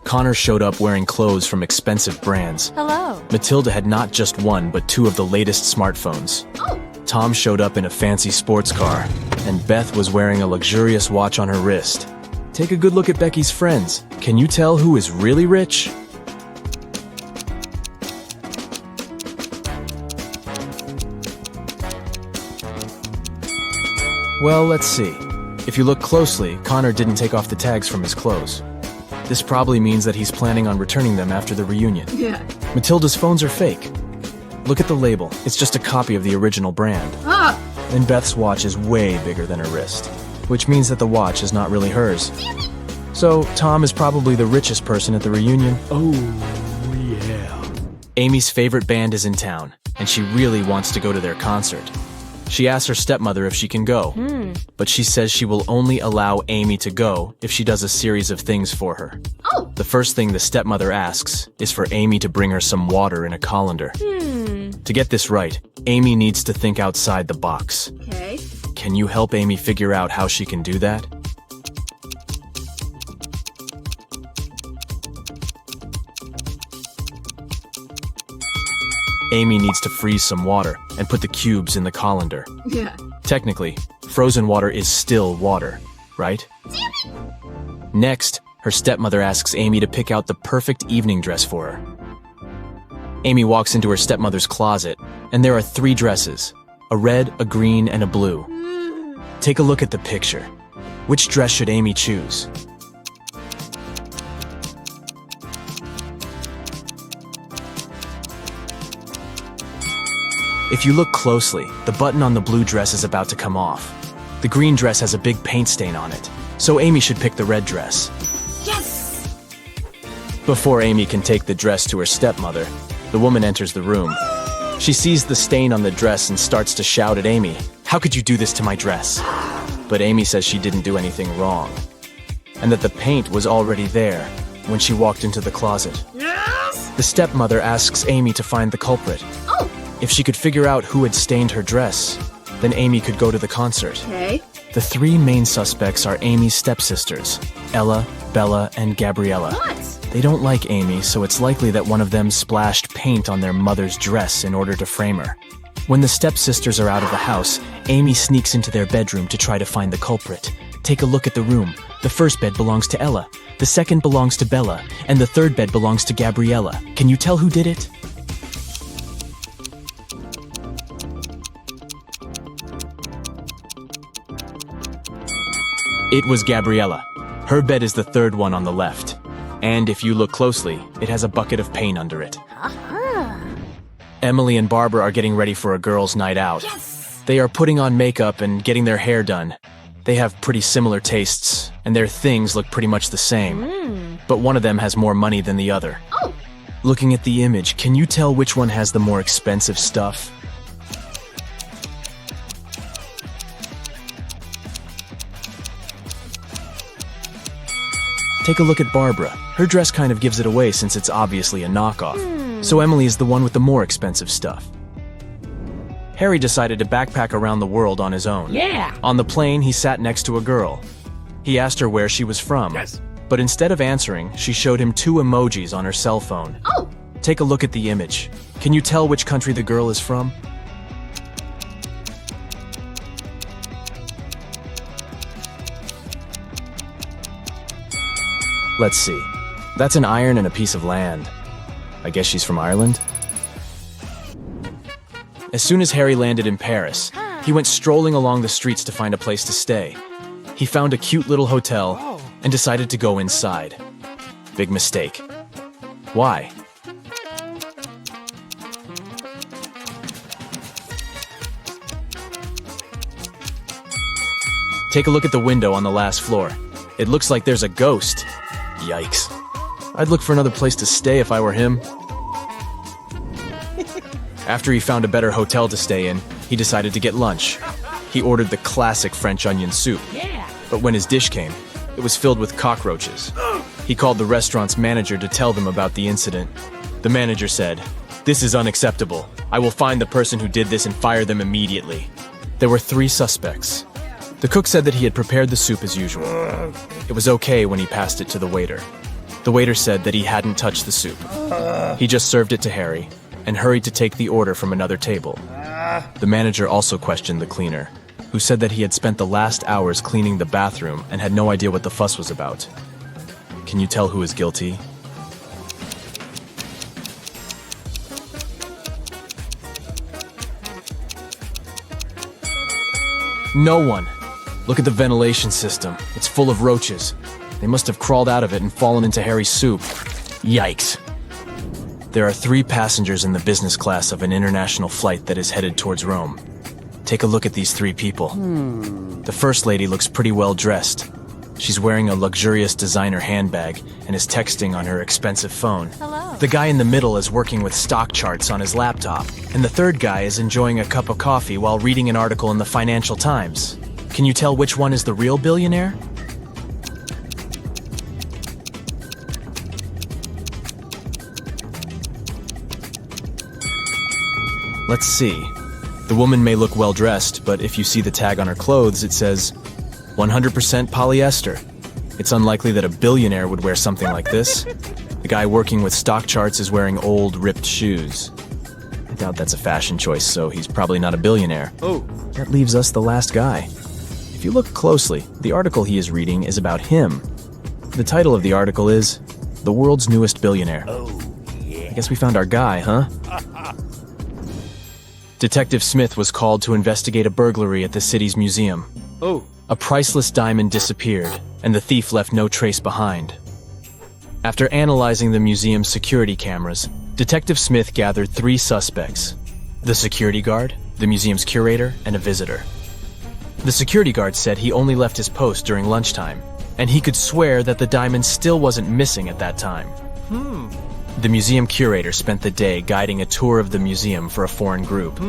Connor showed up wearing clothes from expensive brands. Hello! Matilda had not just one, but 2 of the latest smartphones. Oh! Tom showed up in a fancy sports car, and Beth was wearing a luxurious watch on her wrist. Take a good look at Becky's friends. Can you tell who is really rich? Well, let's see. If you look closely, Connor didn't take off the tags from his clothes. This probably means that he's planning on returning them after the reunion. Yeah. Matilda's phones are fake. Look at the label. It's just a copy of the original brand. Ah! And Beth's watch is way bigger than her wrist, which means that the watch is not really hers. So, Tom is probably the richest person at the reunion. Oh, yeah. Amy's favorite band is in town, and she really wants to go to their concert. She asks her stepmother if she can go, but she says she will only allow Amy to go if she does a series of things for her. Oh! The first thing the stepmother asks is for Amy to bring her some water in a colander. To get this right, Amy needs to think outside the box. Okay. Can you help Amy figure out how she can do that? Amy needs to freeze some water and put the cubes in the colander. Yeah. Technically, frozen water is still water, right? Next, her stepmother asks Amy to pick out the perfect evening dress for her. Amy walks into her stepmother's closet, and there are 3 dresses, a red, a green, and a blue. Take a look at the picture. Which dress should Amy choose? If you look closely, the button on the blue dress is about to come off. The green dress has a big paint stain on it, so Amy should pick the red dress. Yes! Before Amy can take the dress to her stepmother, the woman enters the room. She sees the stain on the dress and starts to shout at Amy, "How could you do this to my dress?" But Amy says she didn't do anything wrong, and that the paint was already there when she walked into the closet. Yes! The stepmother asks Amy to find the culprit. Oh! If she could figure out who had stained her dress, then Amy could go to the concert. Okay. The 3 main suspects are Amy's stepsisters, Ella, Bella, and Gabriella. What? They don't like Amy, so it's likely that one of them splashed paint on their mother's dress in order to frame her. When the stepsisters are out of the house, Amy sneaks into their bedroom to try to find the culprit. Take a look at the room. The first bed belongs to Ella, the second belongs to Bella, and the third bed belongs to Gabriella. Can you tell who did it? It was Gabriella. Her bed is the third one on the left. And if you look closely, it has a bucket of paint under it. Emily and Barbara are getting ready for a girls' night out. Yes! They are putting on makeup and getting their hair done. They have pretty similar tastes, and their things look pretty much the same. But one of them has more money than the other. Oh! Looking at the image, can you tell which one has the more expensive stuff? Take a look at Barbara. Her dress kind of gives it away since it's obviously a knockoff. So Emily is the one with the more expensive stuff. Harry decided to backpack around the world on his own. Yeah! On the plane, he sat next to a girl. He asked her where she was from. Yes. But instead of answering, she showed him 2 emojis on her cell phone. Oh! Take a look at the image. Can you tell which country the girl is from? Let's see. That's an iron and a piece of land. I guess she's from Ireland? As soon as Harry landed in Paris, he went strolling along the streets to find a place to stay. He found a cute little hotel and decided to go inside. Big mistake. Why? Take a look at the window on the last floor. It looks like there's a ghost. Yikes. I'd look for another place to stay if I were him. After he found a better hotel to stay in, he decided to get lunch. He ordered the classic French onion soup. But when his dish came, it was filled with cockroaches. He called the restaurant's manager to tell them about the incident. The manager said, "This is unacceptable. I will find the person who did this and fire them immediately." There were 3 suspects. The cook said that he had prepared the soup as usual. It was okay when he passed it to the waiter. The waiter said that he hadn't touched the soup. He just served it to Harry and hurried to take the order from another table. The manager also questioned the cleaner, who said that he had spent the last hours cleaning the bathroom and had no idea what the fuss was about. Can you tell who is guilty? No one. Look at the ventilation system. It's full of roaches. They must have crawled out of it and fallen into Harry's soup. Yikes. There are 3 passengers in the business class of an international flight that is headed towards Rome. Take a look at these 3 people. The first lady looks pretty well dressed. She's wearing a luxurious designer handbag and is texting on her expensive phone. Hello. The guy in the middle is working with stock charts on his laptop, and the third guy is enjoying a cup of coffee while reading an article in the Financial Times. Can you tell which one is the real billionaire? Let's see. The woman may look well dressed, but if you see the tag on her clothes, it says 100% polyester. It's unlikely that a billionaire would wear something like this. The guy working with stock charts is wearing old, ripped shoes. I doubt that's a fashion choice, so he's probably not a billionaire. Oh. That leaves us the last guy. If you look closely, the article he is reading is about him. The title of the article is The World's Newest Billionaire. Oh, yeah. I guess we found our guy, huh? Detective Smith was called to investigate a burglary at the city's museum. Oh. A priceless diamond disappeared, and the thief left no trace behind. After analyzing the museum's security cameras, Detective Smith gathered 3 suspects: the security guard, the museum's curator, and a visitor. The security guard said he only left his post during lunchtime, and he could swear that the diamond still wasn't missing at that time. The museum curator spent the day guiding a tour of the museum for a foreign group.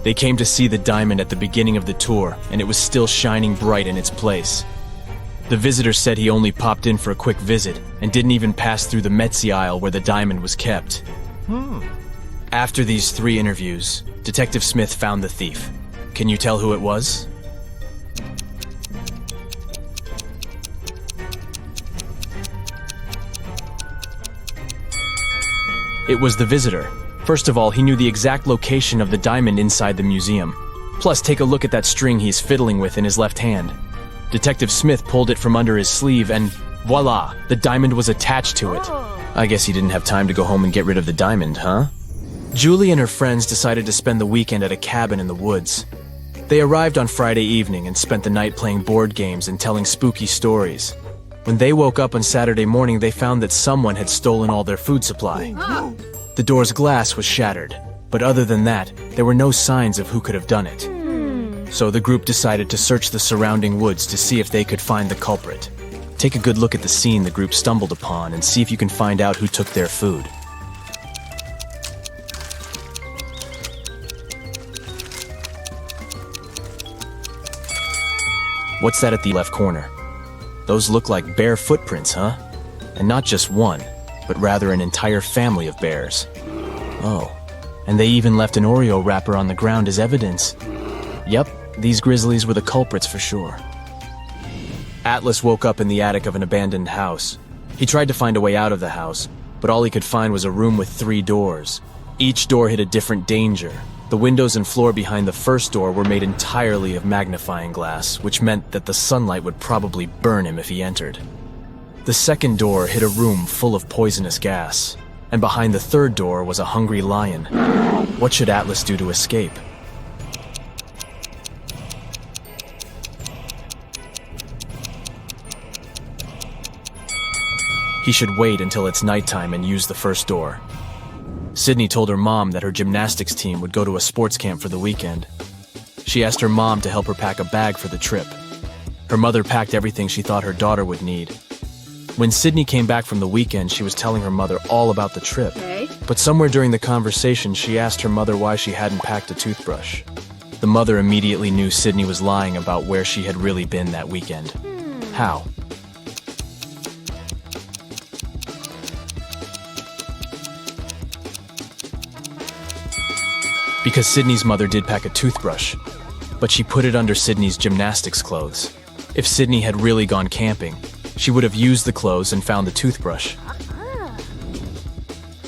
They came to see the diamond at the beginning of the tour, and it was still shining bright in its place. The visitor said he only popped in for a quick visit and didn't even pass through the Metzi aisle where the diamond was kept. After these 3 interviews, Detective Smith found the thief. Can you tell who it was? It was the visitor. First of all, he knew the exact location of the diamond inside the museum. Plus, take a look at that string he's fiddling with in his left hand. Detective Smith pulled it from under his sleeve and voila, the diamond was attached to it. I guess he didn't have time to go home and get rid of the diamond, huh? Julie and her friends decided to spend the weekend at a cabin in the woods. They arrived on Friday evening and spent the night playing board games and telling spooky stories. When they woke up on Saturday morning, they found that someone had stolen all their food supply. The door's glass was shattered, but other than that, there were no signs of who could have done it. So the group decided to search the surrounding woods to see if they could find the culprit. Take a good look at the scene the group stumbled upon and see if you can find out who took their food. What's that at the left corner? Those look like bear footprints, huh? And not just one, but rather an entire family of bears. Oh, and they even left an Oreo wrapper on the ground as evidence. Yep, these grizzlies were the culprits for sure. Atlas woke up in the attic of an abandoned house. He tried to find a way out of the house, but all he could find was a room with 3 doors. Each door hid a different danger. The windows and floor behind the first door were made entirely of magnifying glass, which meant that the sunlight would probably burn him if he entered. The second door hid a room full of poisonous gas, and behind the third door was a hungry lion. What should Atlas do to escape? He should wait until it's nighttime and use the first door. Sydney told her mom that her gymnastics team would go to a sports camp for the weekend. She asked her mom to help her pack a bag for the trip. Her mother packed everything she thought her daughter would need. When Sydney came back from the weekend, she was telling her mother all about the trip. But somewhere during the conversation, she asked her mother why she hadn't packed a toothbrush. The mother immediately knew Sydney was lying about where she had really been that weekend. How? Because Sydney's mother did pack a toothbrush, but she put it under Sydney's gymnastics clothes. If Sydney had really gone camping, she would have used the clothes and found the toothbrush.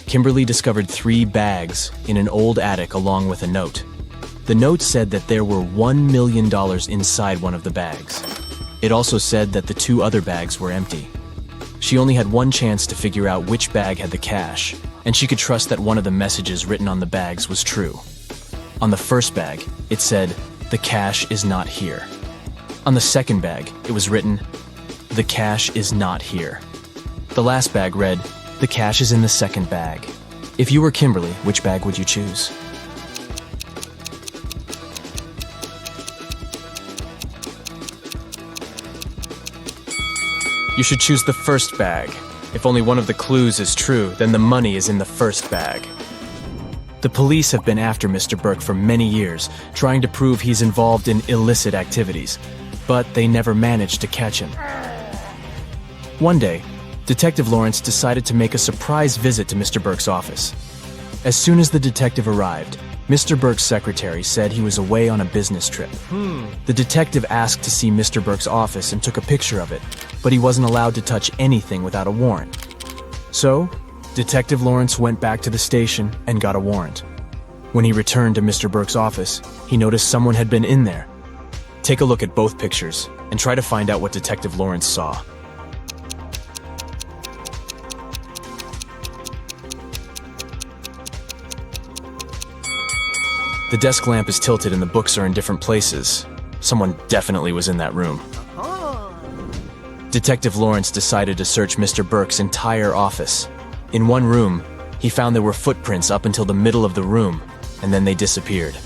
Kimberly discovered 3 bags in an old attic along with a note. The note said that there were $1 million inside one of the bags. It also said that the 2 other bags were empty. She only had one chance to figure out which bag had the cash, and she could trust that one of the messages written on the bags was true. On the first bag, it said, "The cash is not here." On the second bag, it was written, "The cash is not here." The last bag read, "The cash is in the second bag." If you were Kimberly, which bag would you choose? You should choose the first bag. If only one of the clues is true, then the money is in the first bag. The police have been after Mr. Burke for many years, trying to prove he's involved in illicit activities, but they never managed to catch him. One day, Detective Lawrence decided to make a surprise visit to Mr. Burke's office. As soon as the detective arrived, Mr. Burke's secretary said he was away on a business trip. The detective asked to see Mr. Burke's office and took a picture of it, but he wasn't allowed to touch anything without a warrant. So, Detective Lawrence went back to the station and got a warrant. When he returned to Mr. Burke's office, he noticed someone had been in there. Take a look at both pictures and try to find out what Detective Lawrence saw. The desk lamp is tilted and the books are in different places. Someone definitely was in that room. Detective Lawrence decided to search Mr. Burke's entire office. In one room, he found there were footprints up until the middle of the room, and then they disappeared.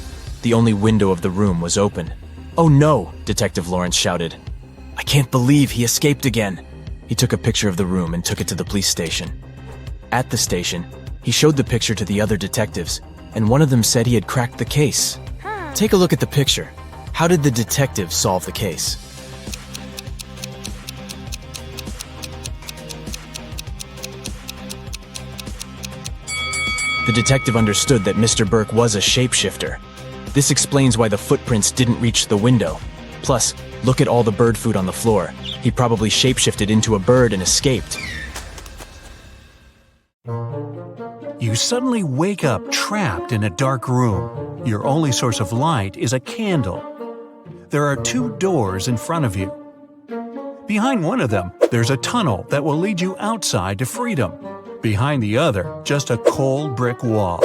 The only window of the room was open. "Oh no!" Detective Lawrence shouted. "I can't believe he escaped again." He took a picture of the room and took it to the police station. At the station, he showed the picture to the other detectives, and one of them said he had cracked the case. Take a look at the picture. How did the detective solve the case? The detective understood that Mr. Burke was a shapeshifter. This explains why the footprints didn't reach the window. Plus, look at all the bird food on the floor. He probably shapeshifted into a bird and escaped. You suddenly wake up trapped in a dark room. Your only source of light is a candle. There are 2 doors in front of you. Behind one of them, there's a tunnel that will lead you outside to freedom. Behind the other, just a cold brick wall.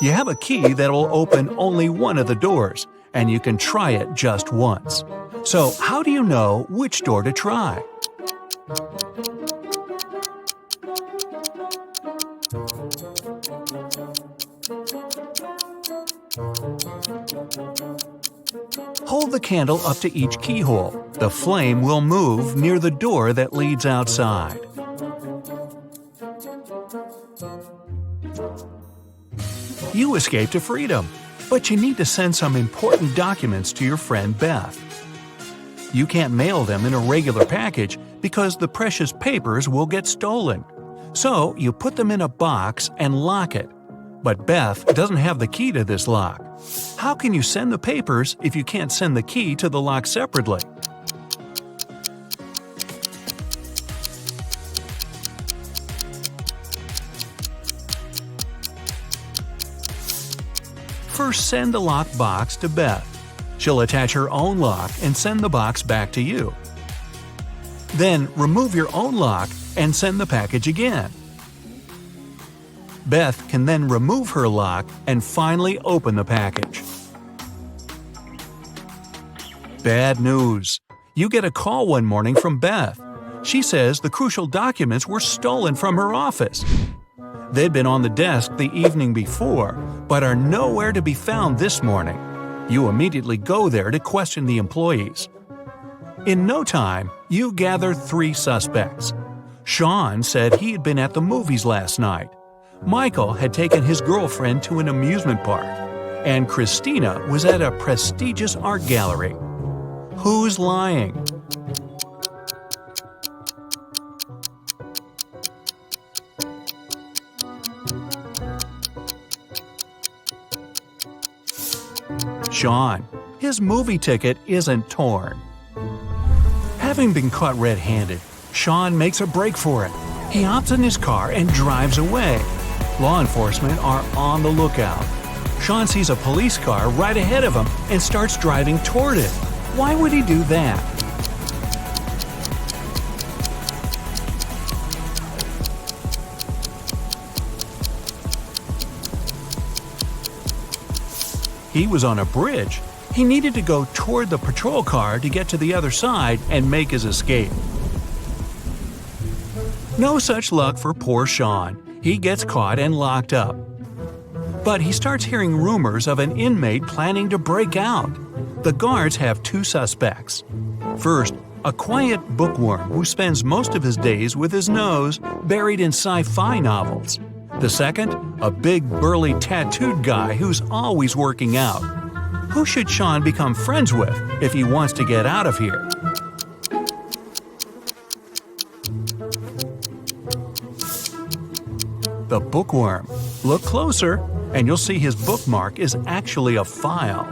You have a key that will open only one of the doors, and you can try it just once. So, how do you know which door to try? Hold the candle up to each keyhole. The flame will move near the door that leads outside. You escape to freedom, but you need to send some important documents to your friend Beth. You can't mail them in a regular package because the precious papers will get stolen. So you put them in a box and lock it. But Beth doesn't have the key to this lock. How can you send the papers if you can't send the key to the lock separately? First, send the locked box to Beth. She'll attach her own lock and send the box back to you. Then remove your own lock and send the package again. Beth can then remove her lock and finally open the package. Bad news. You get a call one morning from Beth. She says the crucial documents were stolen from her office. They'd been on the desk the evening before, but are nowhere to be found this morning. You immediately go there to question the employees. In no time, you gather 3 suspects. Sean said he had been at the movies last night. Michael had taken his girlfriend to an amusement park. And Christina was at a prestigious art gallery. Who's lying? Sean. His movie ticket isn't torn. Having been caught red-handed, Sean makes a break for it. He hops in his car and drives away. Law enforcement are on the lookout. Sean sees a police car right ahead of him and starts driving toward it. Why would he do that? He was on a bridge. He needed to go toward the patrol car to get to the other side and make his escape. No such luck for poor Sean. He gets caught and locked up. But he starts hearing rumors of an inmate planning to break out. The guards have 2 suspects. First, a quiet bookworm who spends most of his days with his nose buried in sci-fi novels. The second, a big burly tattooed guy who's always working out. Who should Sean become friends with if he wants to get out of here? The bookworm. Look closer, and you'll see his bookmark is actually a file.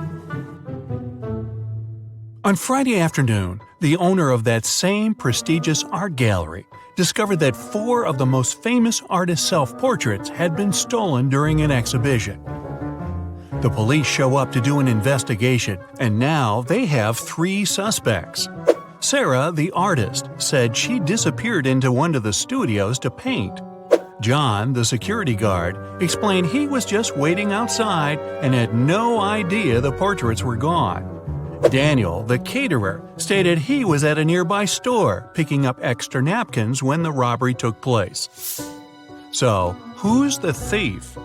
On Friday afternoon, the owner of that same prestigious art gallery discovered that 4 of the most famous artists' self-portraits had been stolen during an exhibition. The police show up to do an investigation, and now they have 3 suspects. Sarah, the artist, said she disappeared into one of the studios to paint. John, the security guard, explained he was just waiting outside and had no idea the portraits were gone. Daniel, the caterer, stated he was at a nearby store picking up extra napkins when the robbery took place. So, who's the thief?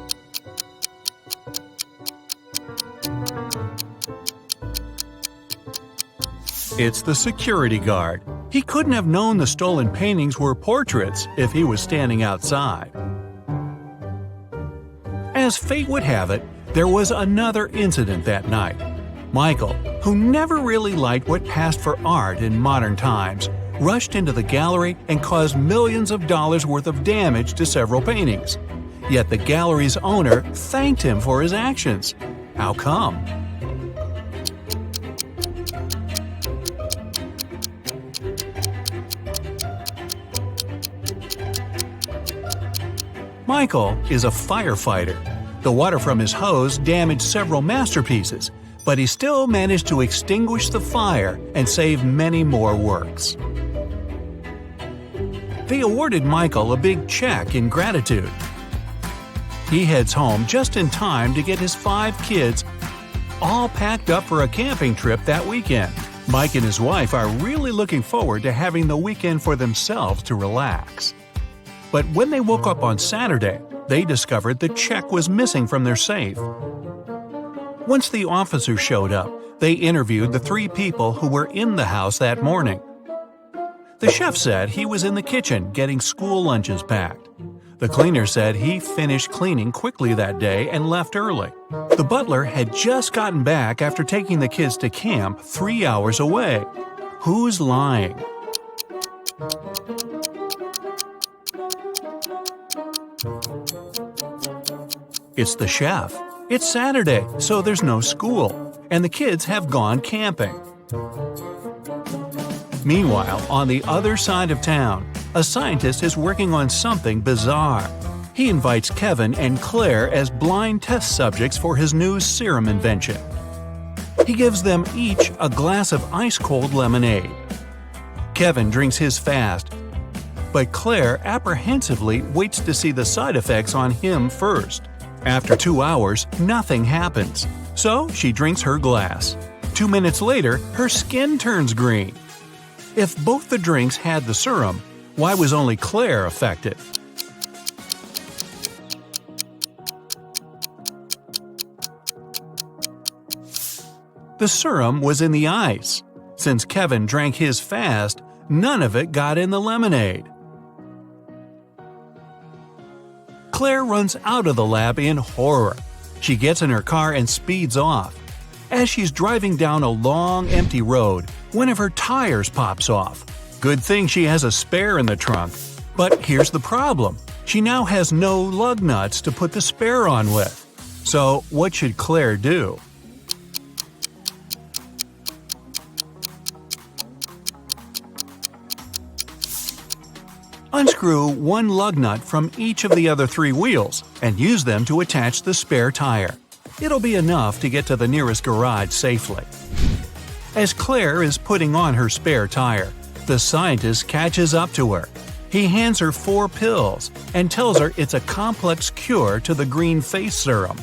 It's the security guard. He couldn't have known the stolen paintings were portraits if he was standing outside. As fate would have it, there was another incident that night. Michael, who never really liked what passed for art in modern times, rushed into the gallery and caused millions of dollars worth of damage to several paintings. Yet the gallery's owner thanked him for his actions. How come? Michael is a firefighter. The water from his hose damaged several masterpieces, but he still managed to extinguish the fire and save many more works. They awarded Michael a big check in gratitude. He heads home just in time to get his 5 kids all packed up for a camping trip that weekend. Mike and his wife are really looking forward to having the weekend for themselves to relax. But when they woke up on Saturday, they discovered the check was missing from their safe. Once the officers showed up, they interviewed the 3 people who were in the house that morning. The chef said he was in the kitchen getting school lunches packed. The cleaner said he finished cleaning quickly that day and left early. The butler had just gotten back after taking the kids to camp 3 hours away. Who's lying? It's the chef. It's Saturday, so there's no school, and the kids have gone camping. Meanwhile, on the other side of town, a scientist is working on something bizarre. He invites Kevin and Claire as blind test subjects for his new serum invention. He gives them each a glass of ice-cold lemonade. Kevin drinks his fast, but Claire apprehensively waits to see the side effects on him first. After 2 hours, nothing happens, so she drinks her glass. 2 minutes later, her skin turns green. If both the drinks had the serum, why was only Claire affected? The serum was in the ice. Since Kevin drank his fast, none of it got in the lemonade. Claire runs out of the lab in horror. She gets in her car and speeds off. As she's driving down a long, empty road, one of her tires pops off. Good thing she has a spare in the trunk. But here's the problem. She now has no lug nuts to put the spare on with. So what should Claire do? Unscrew one lug nut from each of the other 3 wheels and use them to attach the spare tire. It'll be enough to get to the nearest garage safely. As Claire is putting on her spare tire, the scientist catches up to her. He hands her 4 pills and tells her it's a complex cure to the green face serum.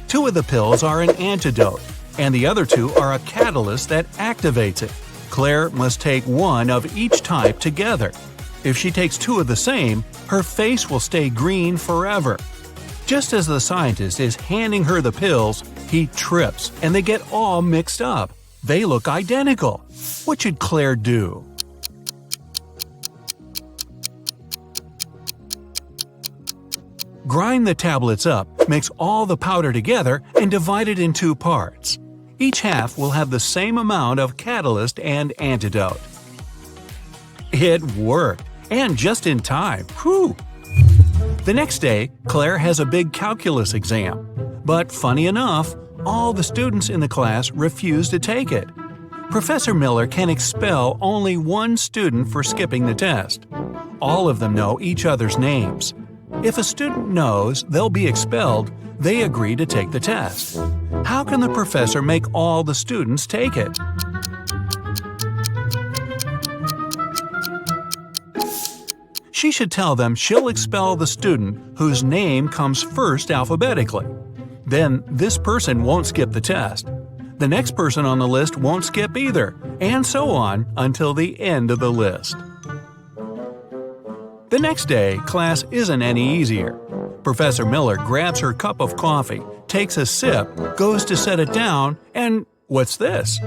2 of the pills are an antidote, and the other 2 are a catalyst that activates it. Claire must take 1 of each type together. If she takes 2 of the same, her face will stay green forever. Just as the scientist is handing her the pills, he trips and they get all mixed up. They look identical. What should Claire do? Grind the tablets up, mix all the powder together, and divide it in 2 parts. Each half will have the same amount of catalyst and antidote. It worked, and just in time. Whew! The next day, Claire has a big calculus exam. But funny enough, all the students in the class refuse to take it. Professor Miller can expel only 1 student for skipping the test. All of them know each other's names. If a student knows they'll be expelled, they agree to take the test. How can the professor make all the students take it? She should tell them she'll expel the student whose name comes first alphabetically. Then this person won't skip the test. The next person on the list won't skip either, and so on until the end of the list. The next day, class isn't any easier. Professor Miller grabs her cup of coffee, takes a sip, goes to set it down, and what's this?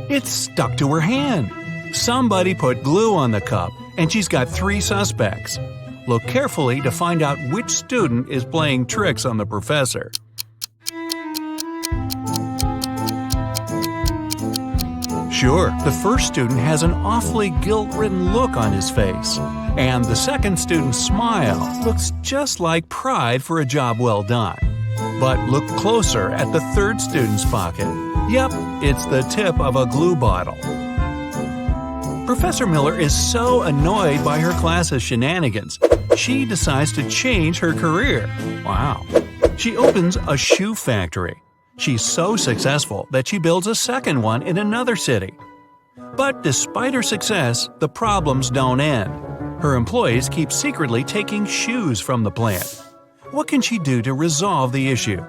It's stuck to her hand. Somebody put glue on the cup, and she's got 3 suspects. Look carefully to find out which student is playing tricks on the professor. Sure, the first student has an awfully guilt-ridden look on his face, and the second student's smile looks just like pride for a job well done. But look closer at the third student's pocket. Yep, it's the tip of a glue bottle. Professor Miller is so annoyed by her class's shenanigans, she decides to change her career. Wow. She opens a shoe factory. She's so successful that she builds a second one in another city. But despite her success, the problems don't end. Her employees keep secretly taking shoes from the plant. What can she do to resolve the issue?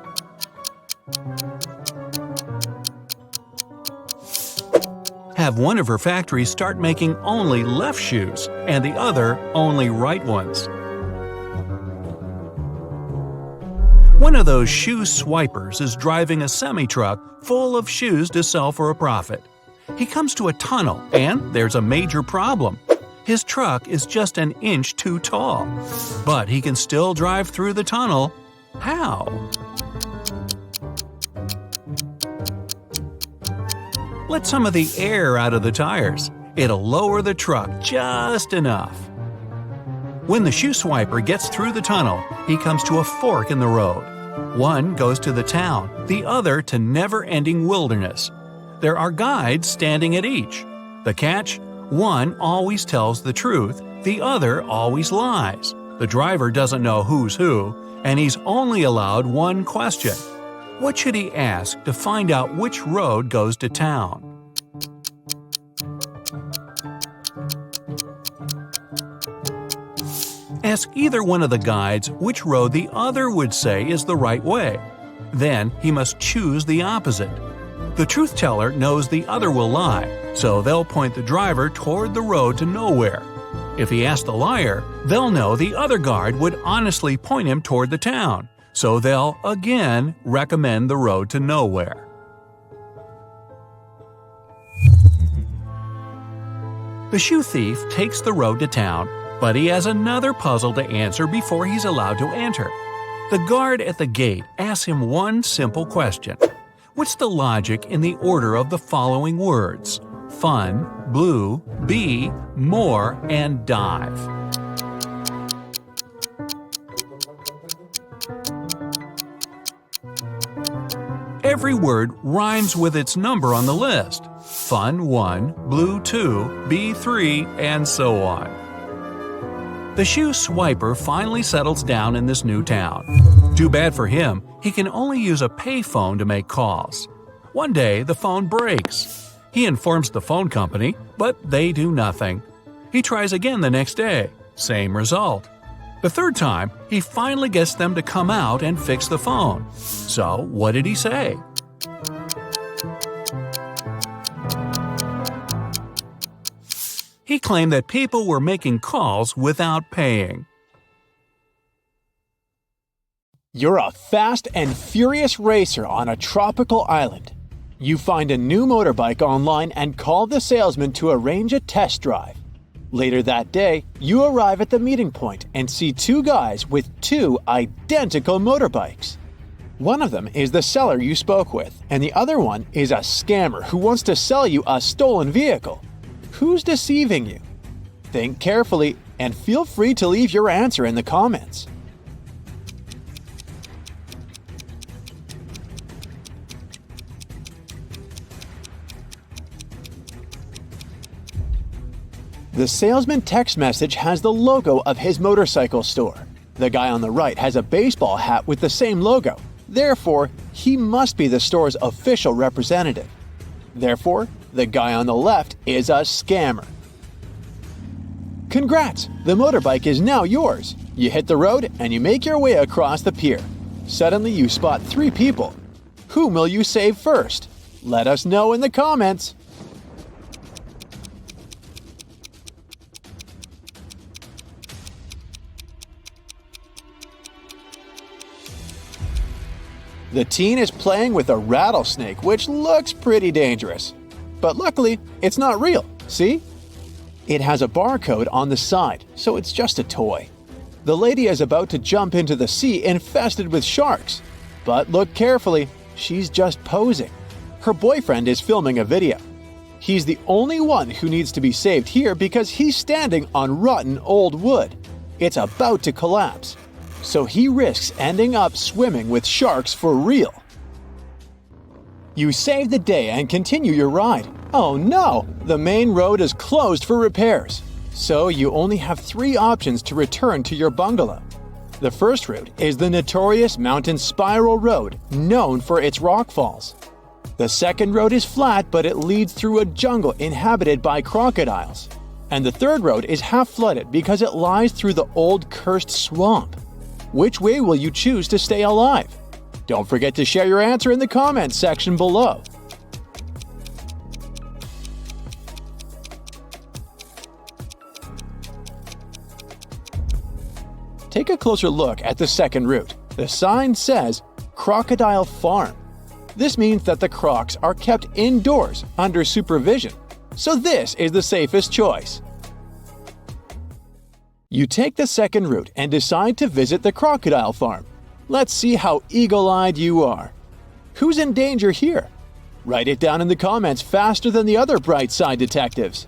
Have one of her factories start making only left shoes and the other only right ones. One of those shoe swipers is driving a semi-truck full of shoes to sell for a profit. He comes to a tunnel and there's a major problem. His truck is just an inch too tall. But he can still drive through the tunnel. How? Let some of the air out of the tires. It'll lower the truck just enough. When the shoe swiper gets through the tunnel, he comes to a fork in the road. One goes to the town, the other to never-ending wilderness. There are guides standing at each. The catch? One always tells the truth, the other always lies. The driver doesn't know who's who, and he's only allowed one question. What should he ask to find out which road goes to town? Ask either one of the guides which road the other would say is the right way. Then he must choose the opposite. The truth teller knows the other will lie, so they'll point the driver toward the road to nowhere. If he asks the liar, they'll know the other guard would honestly point him toward the town, so they'll again recommend the road to nowhere. The shoe thief takes the road to town, but he has another puzzle to answer before he's allowed to enter. The guard at the gate asks him one simple question. What's the logic in the order of the following words? Fun, blue, bee, more, and dive. Every word rhymes with its number on the list. Fun 1, blue 2, bee 3, and so on. The shoe swiper finally settles down in this new town. Too bad for him, he can only use a payphone to make calls. One day, the phone breaks. He informs the phone company, but they do nothing. He tries again the next day. Same result. The third time, he finally gets them to come out and fix the phone. So, what did he say? He claimed that people were making calls without paying. You're a fast and furious racer on a tropical island. You find a new motorbike online and call the salesman to arrange a test drive. Later that day, you arrive at the meeting point and see two guys with two identical motorbikes. One of them is the seller you spoke with, and the other one is a scammer who wants to sell you a stolen vehicle. Who's deceiving you? Think carefully and feel free to leave your answer in the comments. The salesman text message has the logo of his motorcycle store. The guy on the right has a baseball hat with the same logo. Therefore, he must be the store's official representative. Therefore, the guy on the left is a scammer. Congrats! The motorbike is now yours. You hit the road and you make your way across the pier. Suddenly you spot three people. Whom will you save first? Let us know in the comments. The teen is playing with a rattlesnake, which looks pretty dangerous. But luckily, it's not real, see? It has a barcode on the side, so it's just a toy. The lady is about to jump into the sea infested with sharks. But look carefully, she's just posing. Her boyfriend is filming a video. He's the only one who needs to be saved here because he's standing on rotten old wood. It's about to collapse. So he risks ending up swimming with sharks for real. You save the day and continue your ride. Oh no! The main road is closed for repairs. So you only have three options to return to your bungalow. The first route is the notorious mountain spiral road, known for its rockfalls. The second road is flat, but it leads through a jungle inhabited by crocodiles. And the third road is half flooded because it lies through the old cursed swamp. Which way will you choose to stay alive? Don't forget to share your answer in the comments section below. Take a closer look at the second route. The sign says Crocodile Farm. This means that the crocs are kept indoors under supervision. So this is the safest choice. You take the second route and decide to visit the crocodile farm. Let's see how eagle-eyed you are. Who's in danger here? Write it down in the comments faster than the other bright side detectives.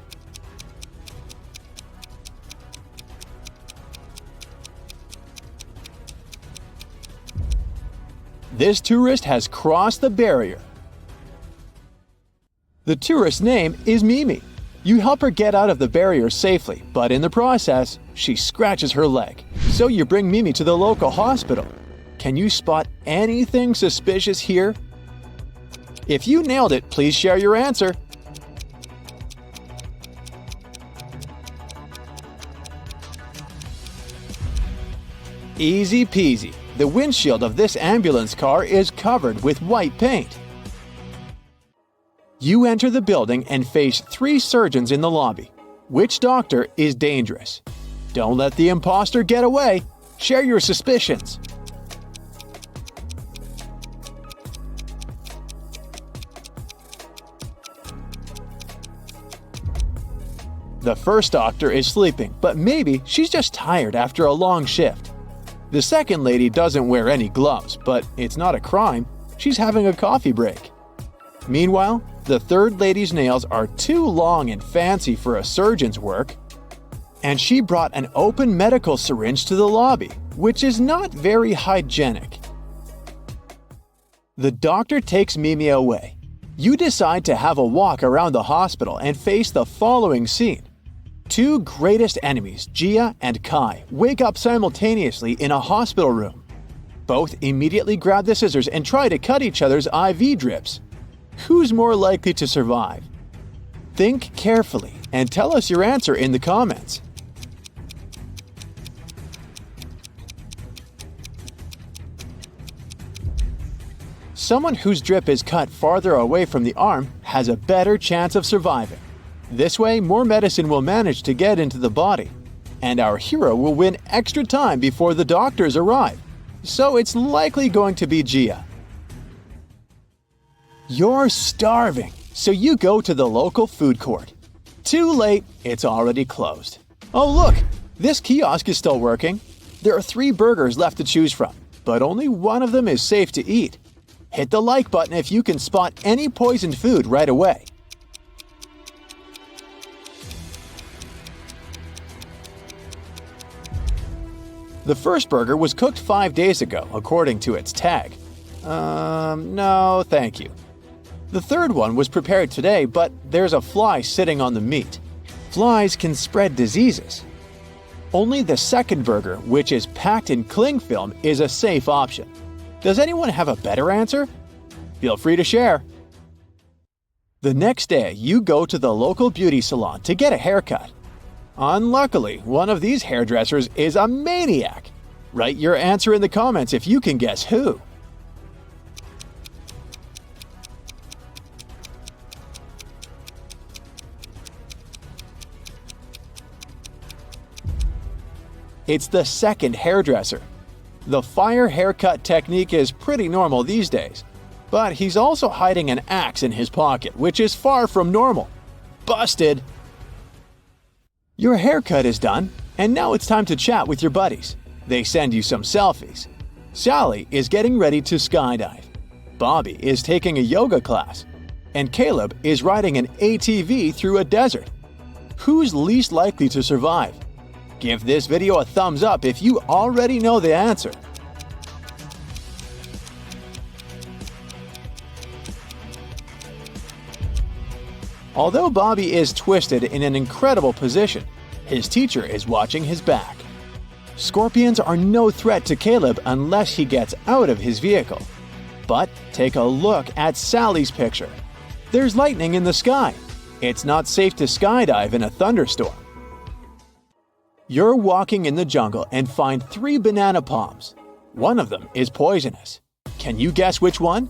This tourist has crossed the barrier. The tourist's name is Mimi. You help her get out of the barrier safely, but in the process, she scratches her leg. So you bring Mimi to the local hospital. Can you spot anything suspicious here? If you nailed it, please share your answer. Easy peasy. The windshield of this ambulance car is covered with white paint. You enter the building and face 3 surgeons in the lobby. Which doctor is dangerous? Don't let the imposter get away. Share your suspicions. The first doctor is sleeping, but maybe she's just tired after a long shift. The second lady doesn't wear any gloves, but it's not a crime. She's having a coffee break. Meanwhile, the third lady's nails are too long and fancy for a surgeon's work. And she brought an open medical syringe to the lobby, which is not very hygienic. The doctor takes Mimi away. You decide to have a walk around the hospital and face the following scene. 2 greatest enemies, Gia and Kai, wake up simultaneously in a hospital room. Both immediately grab the scissors and try to cut each other's IV drips. Who's more likely to survive? Think carefully and tell us your answer in the comments. Someone whose drip is cut farther away from the arm has a better chance of surviving. This way, more medicine will manage to get into the body, and our hero will win extra time before the doctors arrive, so it's likely going to be Gia. You're starving, so you go to the local food court. Too late, it's already closed. Oh look, this kiosk is still working. There are 3 burgers left to choose from, but only one of them is safe to eat. Hit the like button if you can spot any poisoned food right away. The first burger was cooked 5 days ago, according to its tag. No, thank you. The third one was prepared today, but there's a fly sitting on the meat. Flies can spread diseases. Only the second burger, which is packed in cling film, is a safe option. Does anyone have a better answer? Feel free to share. The next day, you go to the local beauty salon to get a haircut. Unluckily, one of these hairdressers is a maniac. Write your answer in the comments if you can guess who. It's the second hairdresser. The fire haircut technique is pretty normal these days, but he's also hiding an axe in his pocket, which is far from normal. Busted! Your haircut is done, and now it's time to chat with your buddies. They send you some selfies. Sally is getting ready to skydive. Bobby is taking a yoga class. And Caleb is riding an ATV through a desert. Who's least likely to survive? Give this video a thumbs up if you already know the answer. Although Bobby is twisted in an incredible position, his teacher is watching his back. Scorpions are no threat to Caleb unless he gets out of his vehicle. But take a look at Sally's picture. There's lightning in the sky. It's not safe to skydive in a thunderstorm. You're walking in the jungle and find 3 banana palms. One of them is poisonous. Can you guess which one?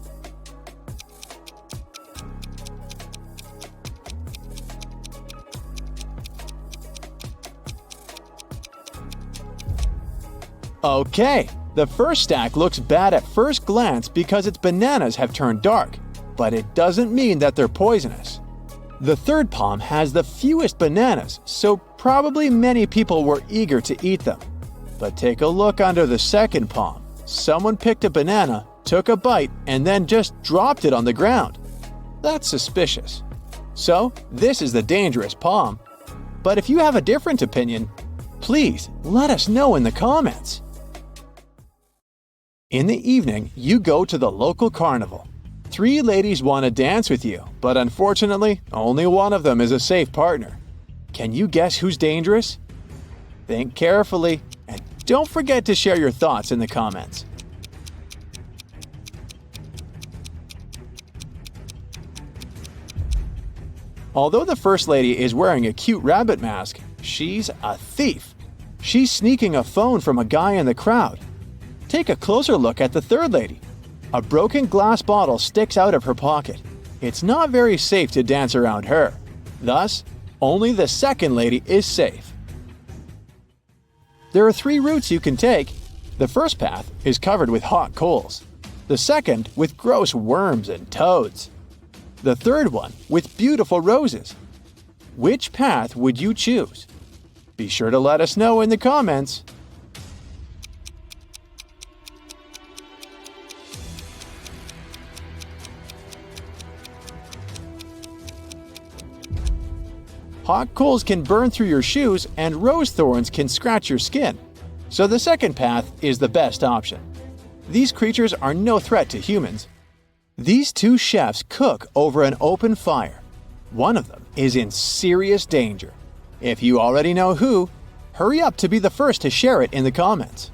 Okay, the first stack looks bad at first glance because its bananas have turned dark, but it doesn't mean that they're poisonous. The third palm has the fewest bananas, so probably many people were eager to eat them. But take a look under the second palm. Someone picked a banana, took a bite, and then just dropped it on the ground. That's suspicious. So, this is the dangerous palm. But if you have a different opinion, please let us know in the comments. In the evening, you go to the local carnival. 3 ladies want to dance with you, but unfortunately, only one of them is a safe partner. Can you guess who's dangerous? Think carefully, and don't forget to share your thoughts in the comments. Although the first lady is wearing a cute rabbit mask, she's a thief. She's sneaking a phone from a guy in the crowd. Take a closer look at the third lady. A broken glass bottle sticks out of her pocket. It's not very safe to dance around her. Thus, only the second lady is safe. There are 3 routes you can take. The first path is covered with hot coals. The second with gross worms and toads. The third one with beautiful roses. Which path would you choose? Be sure to let us know in the comments. Hot coals can burn through your shoes and rose thorns can scratch your skin. So the second path is the best option. These creatures are no threat to humans. These 2 chefs cook over an open fire. One of them is in serious danger. If you already know who, hurry up to be the first to share it in the comments.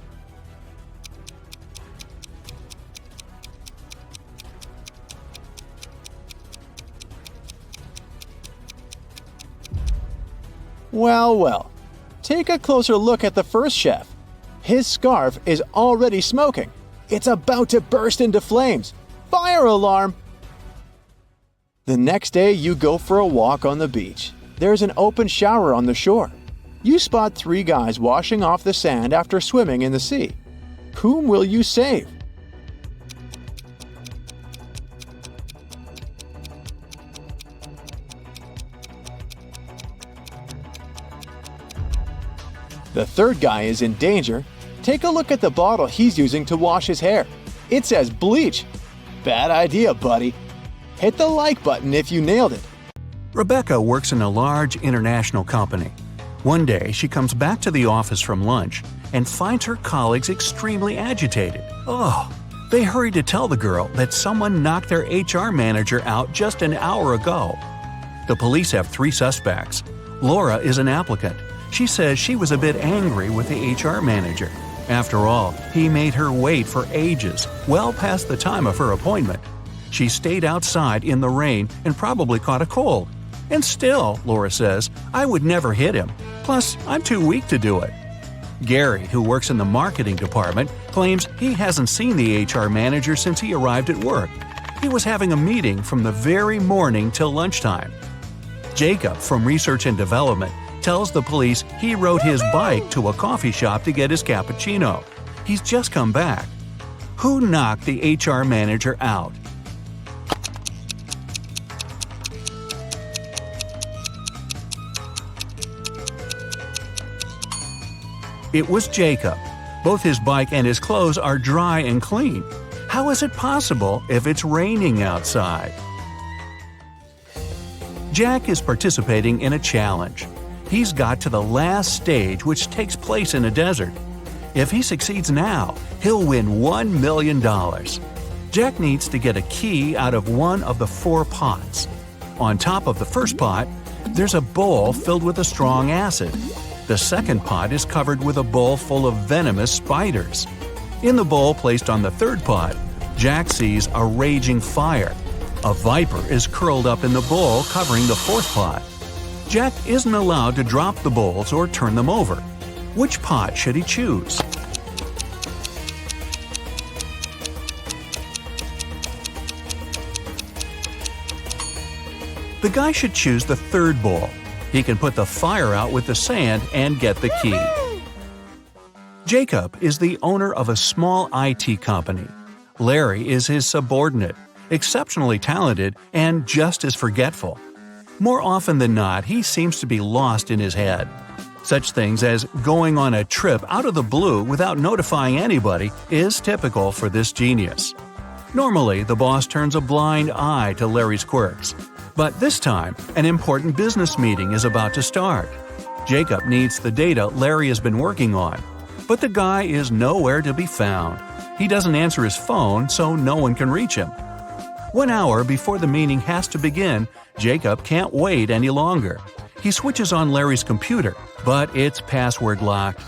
Well, take a closer look at the first chef. His scarf is already smoking. It's about to burst into flames. Fire alarm! The next day you go for a walk on the beach. There's an open shower on the shore. You spot 3 guys washing off the sand after swimming in the sea. Whom will you save? The third guy is in danger. Take a look at the bottle he's using to wash his hair. It says bleach. Bad idea, buddy. Hit the like button if you nailed it. Rebecca works in a large international company. One day, she comes back to the office from lunch and finds her colleagues extremely agitated. They hurry to tell the girl that someone knocked their HR manager out just an hour ago. The police have 3 suspects. Laura is an applicant. She says she was a bit angry with the HR manager. After all, he made her wait for ages, well past the time of her appointment. She stayed outside in the rain and probably caught a cold. And still, Laura says, I would never hit him. Plus, I'm too weak to do it. Gary, who works in the marketing department, claims he hasn't seen the HR manager since he arrived at work. He was having a meeting from the very morning till lunchtime. Jacob, from Research and Development, tells the police he rode his bike to a coffee shop to get his cappuccino. He's just come back. Who knocked the HR manager out? It was Jacob. Both his bike and his clothes are dry and clean. How is it possible if it's raining outside? Jack is participating in a challenge. He's got to the last stage, which takes place in a desert. If he succeeds now, he'll win $1 million. Jack needs to get a key out of one of the 4 pots. On top of the first pot, there's a bowl filled with a strong acid. The second pot is covered with a bowl full of venomous spiders. In the bowl placed on the third pot, Jack sees a raging fire. A viper is curled up in the bowl covering the fourth pot. Jack isn't allowed to drop the bowls or turn them over. Which pot should he choose? The guy should choose the third bowl. He can put the fire out with the sand and get the key. Jacob is the owner of a small IT company. Larry is his subordinate, exceptionally talented and just as forgetful. More often than not, he seems to be lost in his head. Such things as going on a trip out of the blue without notifying anybody is typical for this genius. Normally, the boss turns a blind eye to Larry's quirks. But this time, an important business meeting is about to start. Jacob needs the data Larry has been working on, but the guy is nowhere to be found. He doesn't answer his phone, so no one can reach him. 1 hour before the meeting has to begin, Jacob can't wait any longer. He switches on Larry's computer, but it's password locked.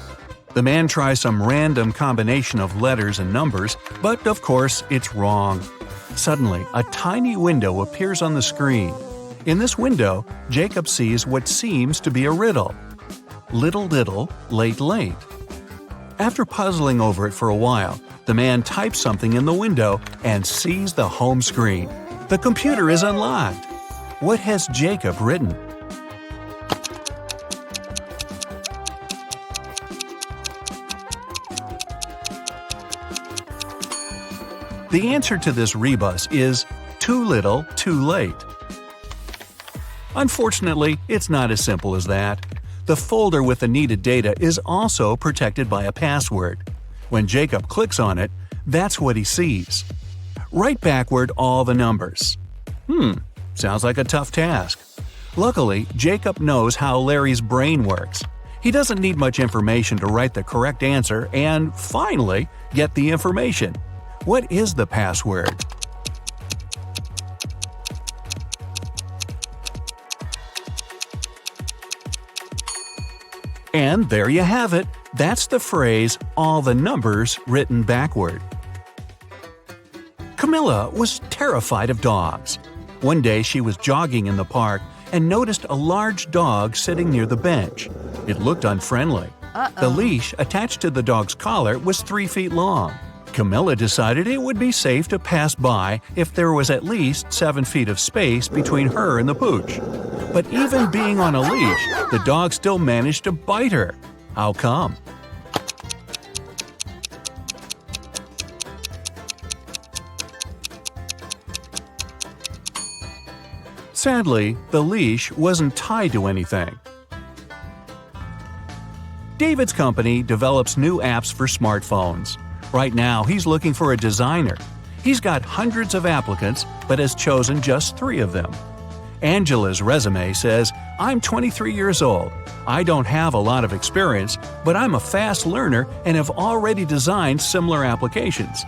The man tries some random combination of letters and numbers, but of course it's wrong. Suddenly, a tiny window appears on the screen. In this window, Jacob sees what seems to be a riddle. little little, late late. After puzzling over it for a while, the man types something in the window and sees the home screen. The computer is unlocked. What has Jacob written? The answer to this rebus is too little, too late. Unfortunately, it's not as simple as that. The folder with the needed data is also protected by a password. When Jacob clicks on it, that's what he sees. Write backward all the numbers. Sounds like a tough task. Luckily, Jacob knows how Larry's brain works. He doesn't need much information to write the correct answer and, finally, get the information. What is the password? And there you have it. That's the phrase, all the numbers written backward. Camilla was terrified of dogs. One day she was jogging in the park and noticed a large dog sitting near the bench. It looked unfriendly. The leash attached to the dog's collar was 3 feet long. Camilla decided it would be safe to pass by if there was at least 7 feet of space between her and the pooch. But even being on a leash, the dog still managed to bite her. How come? Sadly, the leash wasn't tied to anything. David's company develops new apps for smartphones. Right now, he's looking for a designer. He's got hundreds of applicants, but has chosen just 3 of them. Angela's resume says, "I'm 23 years old. I don't have a lot of experience, but I'm a fast learner and have already designed similar applications."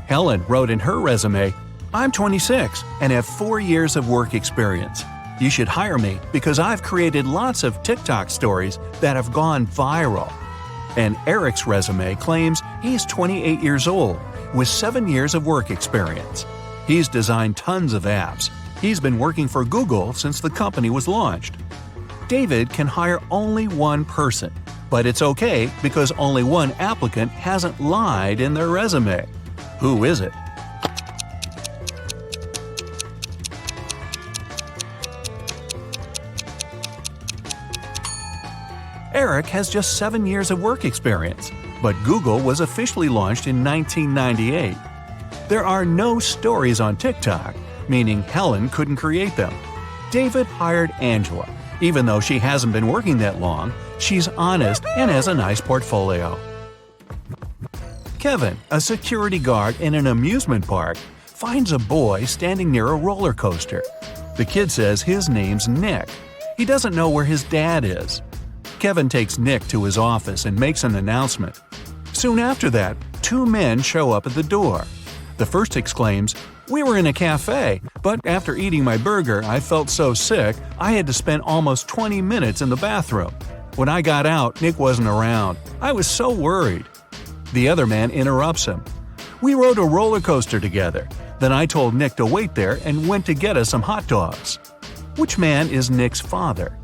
Helen wrote in her resume, "I'm 26 and have 4 years of work experience. You should hire me because I've created lots of TikTok stories that have gone viral." And Eric's resume claims he's 28 years old with 7 years of work experience. He's designed tons of apps. He's been working for Google since the company was launched. David can hire only one person, but it's okay because only one applicant hasn't lied in their resume. Who is it? Eric has just 7 years of work experience, but Google was officially launched in 1998. There are no stories on TikTok, meaning Helen couldn't create them. David hired Angela. Even though she hasn't been working that long, she's honest and has a nice portfolio. Kevin, a security guard in an amusement park, finds a boy standing near a roller coaster. The kid says his name's Nick. He doesn't know where his dad is. Kevin takes Nick to his office and makes an announcement. Soon after that, 2 men show up at the door. The first exclaims, "We were in a cafe, but after eating my burger, I felt so sick I had to spend almost 20 minutes in the bathroom. When I got out, Nick wasn't around. I was so worried." The other man interrupts him. "We rode a roller coaster together. Then I told Nick to wait there and went to get us some hot dogs." Which man is Nick's father?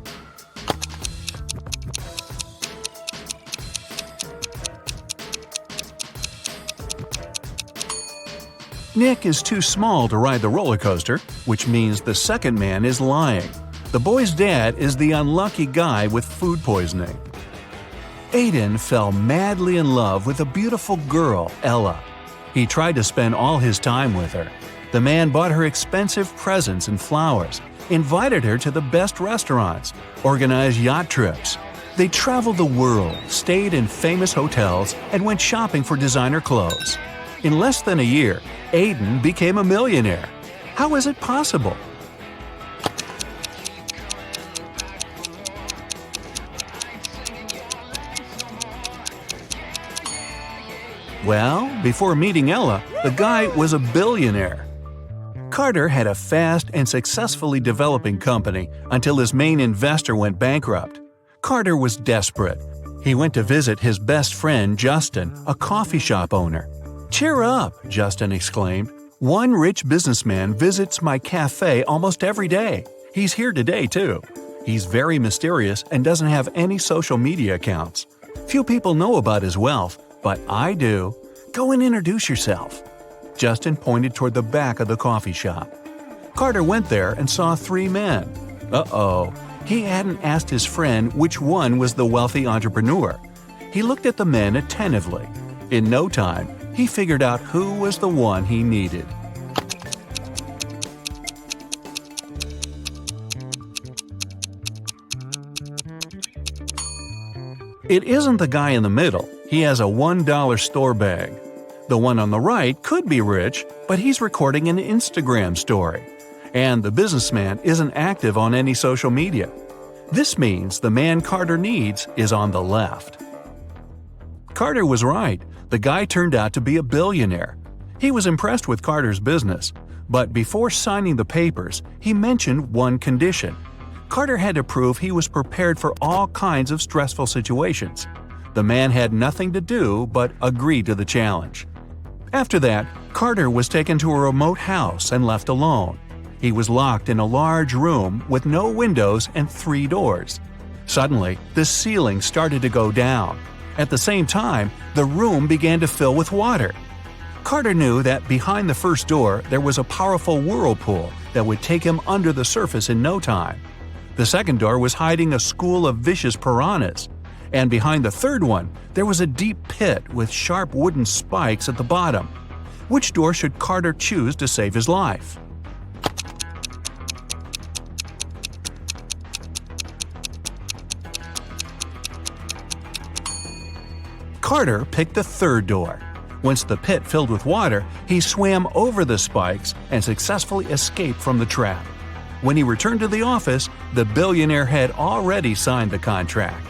Nick is too small to ride the roller coaster, which means the second man is lying. The boy's dad is the unlucky guy with food poisoning. Aiden fell madly in love with a beautiful girl, Ella. He tried to spend all his time with her. The man bought her expensive presents and flowers, invited her to the best restaurants, organized yacht trips. They traveled the world, stayed in famous hotels, and went shopping for designer clothes. In less than a year, Aiden became a millionaire. How is it possible? Well, before meeting Ella, the guy was a billionaire. Carter had a fast and successfully developing company until his main investor went bankrupt. Carter was desperate. He went to visit his best friend Justin, a coffee shop owner. "Cheer up," Justin exclaimed. "One rich businessman visits my cafe almost every day. He's here today, too. He's very mysterious and doesn't have any social media accounts. Few people know about his wealth, but I do. Go and introduce yourself." Justin pointed toward the back of the coffee shop. Carter went there and saw 3 men. Uh-oh. He hadn't asked his friend which one was the wealthy entrepreneur. He looked at the men attentively. In no time, he figured out who was the one he needed. It isn't the guy in the middle. He has a $1 store bag. The one on the right could be rich, but he's recording an Instagram story. And the businessman isn't active on any social media. This means the man Carter needs is on the left. Carter was right. The guy turned out to be a billionaire. He was impressed with Carter's business, but before signing the papers, he mentioned one condition. Carter had to prove he was prepared for all kinds of stressful situations. The man had nothing to do but agree to the challenge. After that, Carter was taken to a remote house and left alone. He was locked in a large room with no windows and 3 doors. Suddenly, the ceiling started to go down. At the same time, the room began to fill with water. Carter knew that behind the first door there was a powerful whirlpool that would take him under the surface in no time. The second door was hiding a school of vicious piranhas. And behind the third one, there was a deep pit with sharp wooden spikes at the bottom. Which door should Carter choose to save his life? Carter picked the third door. Once the pit filled with water, he swam over the spikes and successfully escaped from the trap. When he returned to the office, the billionaire had already signed the contract.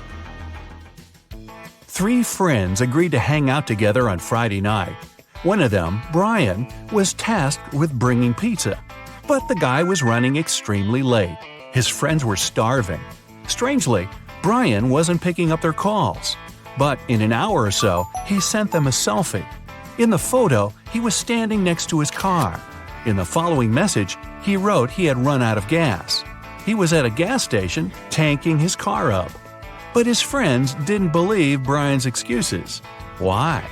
3 friends agreed to hang out together on Friday night. One of them, Brian, was tasked with bringing pizza. But the guy was running extremely late. His friends were starving. Strangely, Brian wasn't picking up their calls. But in an hour or so, he sent them a selfie. In the photo, he was standing next to his car. In the following message, he wrote he had run out of gas. He was at a gas station, tanking his car up. But his friends didn't believe Brian's excuses. Why?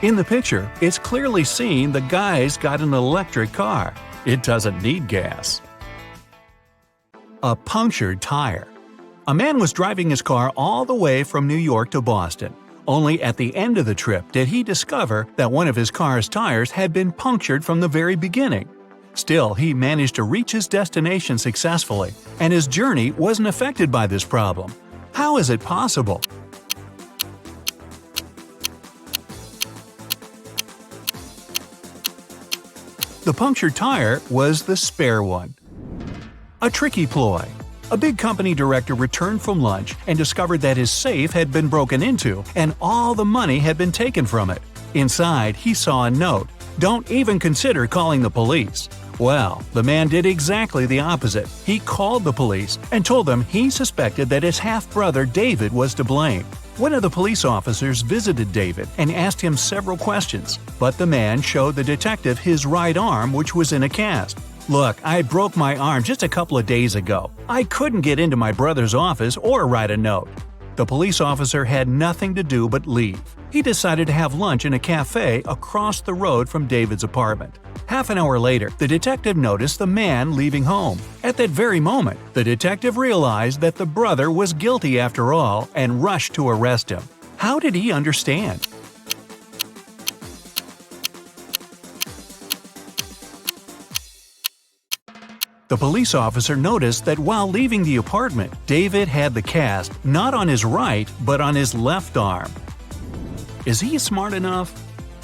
In the picture, it's clearly seen the guy's got an electric car. It doesn't need gas. A punctured tire. A man was driving his car all the way from New York to Boston. Only at the end of the trip did he discover that one of his car's tires had been punctured from the very beginning. Still, he managed to reach his destination successfully, and his journey wasn't affected by this problem. How is it possible? The punctured tire was the spare one. A tricky ploy. A big company director returned from lunch and discovered that his safe had been broken into and all the money had been taken from it. Inside, he saw a note, "Don't even consider calling the police." Well, the man did exactly the opposite. He called the police and told them he suspected that his half-brother David was to blame. One of the police officers visited David and asked him several questions, but the man showed the detective his right arm, which was in a cast. "Look, I broke my arm just a couple of days ago. I couldn't get into my brother's office or write a note." The police officer had nothing to do but leave. He decided to have lunch in a cafe across the road from David's apartment. Half an hour later, the detective noticed the man leaving home. At that very moment, the detective realized that the brother was guilty after all and rushed to arrest him. How did he understand? The police officer noticed that while leaving the apartment, David had the cast not on his right, but on his left arm. Is he smart enough?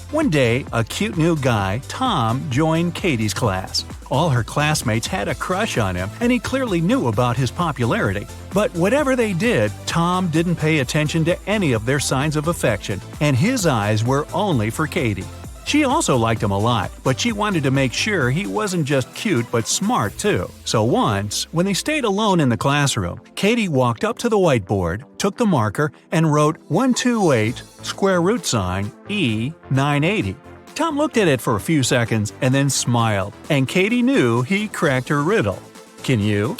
One day, a cute new guy, Tom, joined Katie's class. All her classmates had a crush on him, and he clearly knew about his popularity. But whatever they did, Tom didn't pay attention to any of their signs of affection, and his eyes were only for Katie. She also liked him a lot, but she wanted to make sure he wasn't just cute but smart too. So once, when they stayed alone in the classroom, Katie walked up to the whiteboard, took the marker, and wrote 128 square root sign E 980. Tom looked at it for a few seconds and then smiled, and Katie knew he cracked her riddle. Can you?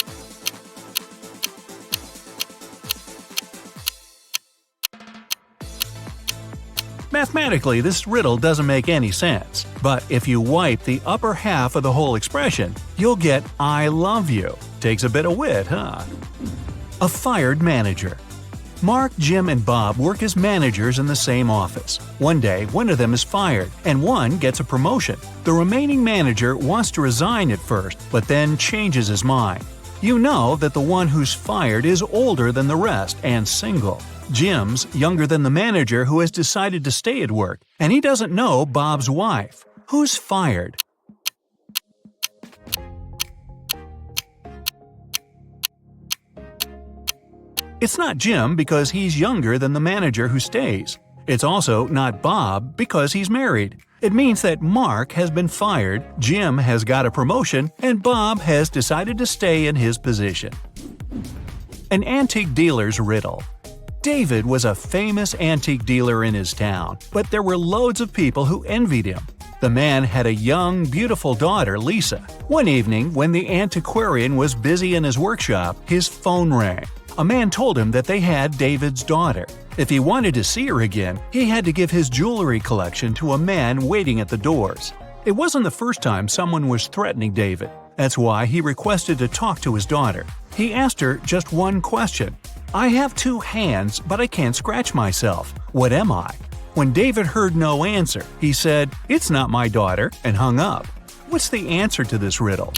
Mathematically, this riddle doesn't make any sense, but if you wipe the upper half of the whole expression, you'll get I love you. Takes a bit of wit, huh? A fired manager. Mark, Jim, and Bob work as managers in the same office. One day, one of them is fired, and one gets a promotion. The remaining manager wants to resign at first, but then changes his mind. You know that the one who's fired is older than the rest and single. Jim's younger than the manager who has decided to stay at work, and he doesn't know Bob's wife. Who's fired? It's not Jim because he's younger than the manager who stays. It's also not Bob because he's married. It means that Mark has been fired, Jim has got a promotion, and Bob has decided to stay in his position. An antique dealer's riddle. David was a famous antique dealer in his town, but there were loads of people who envied him. The man had a young, beautiful daughter, Lisa. One evening, when the antiquarian was busy in his workshop, his phone rang. A man told him that they had David's daughter. If he wanted to see her again, he had to give his jewelry collection to a man waiting at the doors. It wasn't the first time someone was threatening David. That's why he requested to talk to his daughter. He asked her just one question. I have 2 hands, but I can't scratch myself. What am I? When David heard no answer, he said, "It's not my daughter," and hung up. What's the answer to this riddle?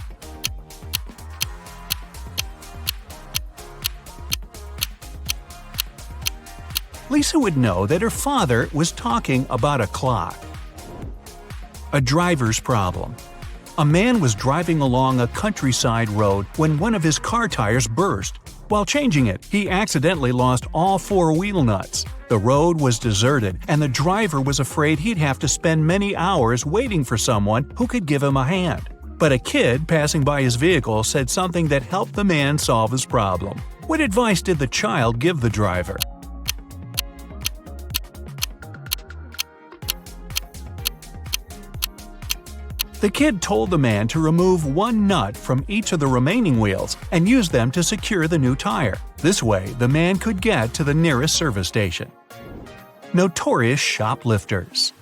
Lisa would know that her father was talking about a clock. A driver's problem. A man was driving along a countryside road when one of his car tires burst. While changing it, he accidentally lost all 4 wheel nuts. The road was deserted, and the driver was afraid he'd have to spend many hours waiting for someone who could give him a hand. But a kid passing by his vehicle said something that helped the man solve his problem. What advice did the child give the driver? The kid told the man to remove 1 nut from each of the remaining wheels and use them to secure the new tire. This way, the man could get to the nearest service station. Notorious shoplifters.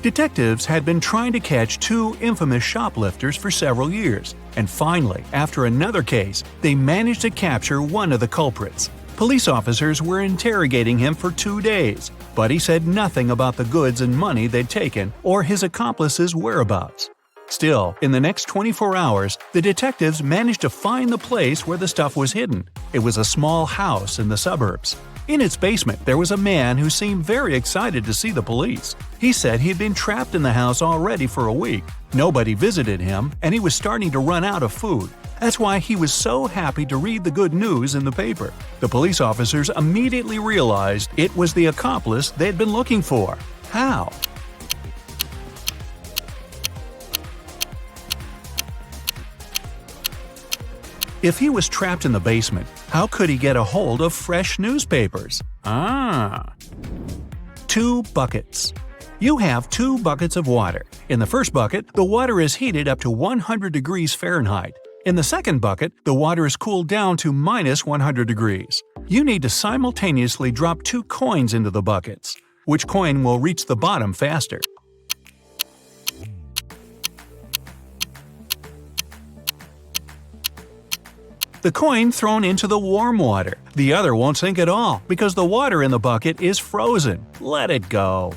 Detectives had been trying to catch 2 infamous shoplifters for several years, and finally, after another case, they managed to capture one of the culprits. Police officers were interrogating him for 2 days, but he said nothing about the goods and money they'd taken or his accomplices' whereabouts. Still, in the next 24 hours, the detectives managed to find the place where the stuff was hidden. It was a small house in the suburbs. In its basement, there was a man who seemed very excited to see the police. He said he'd been trapped in the house already for a week. Nobody visited him, and he was starting to run out of food. That's why he was so happy to read the good news in the paper. The police officers immediately realized it was the accomplice they'd been looking for. How? If he was trapped in the basement, how could he get a hold of fresh newspapers? 2 buckets. You have 2 buckets of water. In the first bucket, the water is heated up to 100 degrees Fahrenheit. In the second bucket, the water is cooled down to minus 100 degrees. You need to simultaneously drop 2 coins into the buckets. Which coin will reach the bottom faster? The coin thrown into the warm water. The other won't sink at all because the water in the bucket is frozen. Let it go.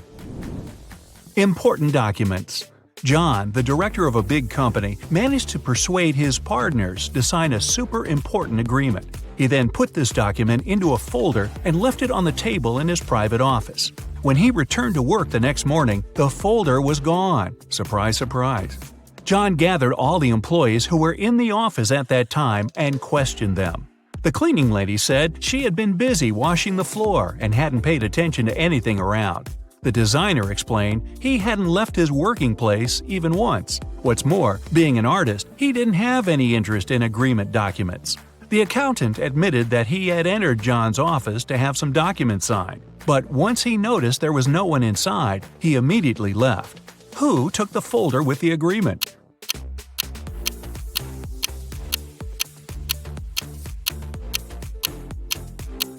Important documents. John, the director of a big company, managed to persuade his partners to sign a super important agreement. He then put this document into a folder and left it on the table in his private office. When he returned to work the next morning, the folder was gone. Surprise, surprise. John gathered all the employees who were in the office at that time and questioned them. The cleaning lady said she had been busy washing the floor and hadn't paid attention to anything around. The designer explained he hadn't left his working place even once. What's more, being an artist, he didn't have any interest in agreement documents. The accountant admitted that he had entered John's office to have some documents signed, but once he noticed there was no one inside, he immediately left. Who took the folder with the agreement?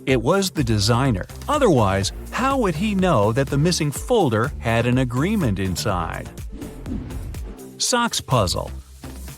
It was the designer. Otherwise, how would he know that the missing folder had an agreement inside? Socks puzzle.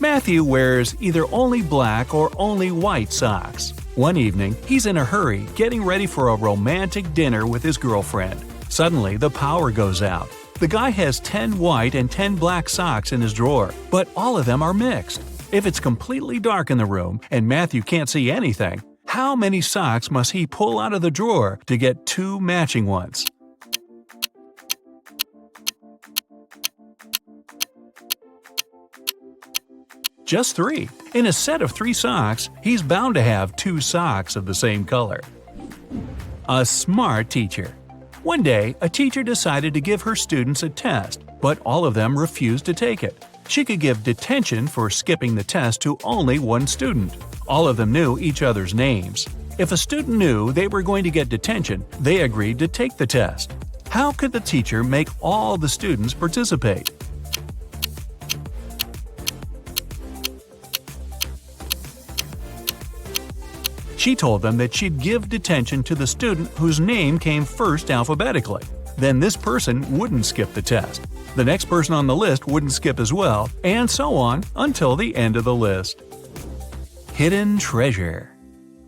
Matthew wears either only black or only white socks. One evening, he's in a hurry, getting ready for a romantic dinner with his girlfriend. Suddenly, the power goes out. The guy has 10 white and 10 black socks in his drawer, but all of them are mixed. If it's completely dark in the room and Matthew can't see anything, how many socks must he pull out of the drawer to get 2 matching ones? Just 3. In a set of 3 socks, he's bound to have 2 socks of the same color. A smart teacher. One day, a teacher decided to give her students a test, but all of them refused to take it. She could give detention for skipping the test to only one student. All of them knew each other's names. If a student knew they were going to get detention, they agreed to take the test. How could the teacher make all the students participate? She told them that she'd give detention to the student whose name came first alphabetically. Then this person wouldn't skip the test. The next person on the list wouldn't skip as well, and so on until the end of the list. Hidden treasure.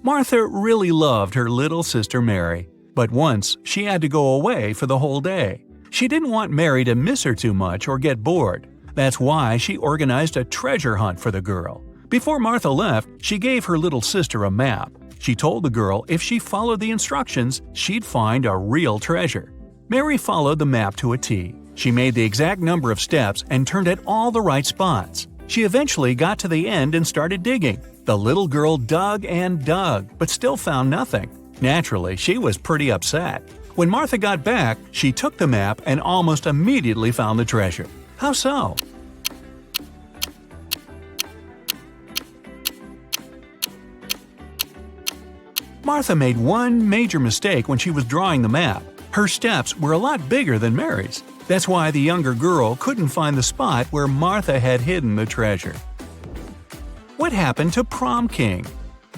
Martha really loved her little sister Mary, but once she had to go away for the whole day. She didn't want Mary to miss her too much or get bored. That's why she organized a treasure hunt for the girl. Before Martha left, she gave her little sister a map. She told the girl if she followed the instructions, she'd find a real treasure. Mary followed the map to a T. She made the exact number of steps and turned at all the right spots. She eventually got to the end and started digging. The little girl dug and dug, but still found nothing. Naturally, she was pretty upset. When Martha got back, she took the map and almost immediately found the treasure. How so? Martha made one major mistake when she was drawing the map. Her steps were a lot bigger than Mary's. That's why the younger girl couldn't find the spot where Martha had hidden the treasure. What happened to Prom King?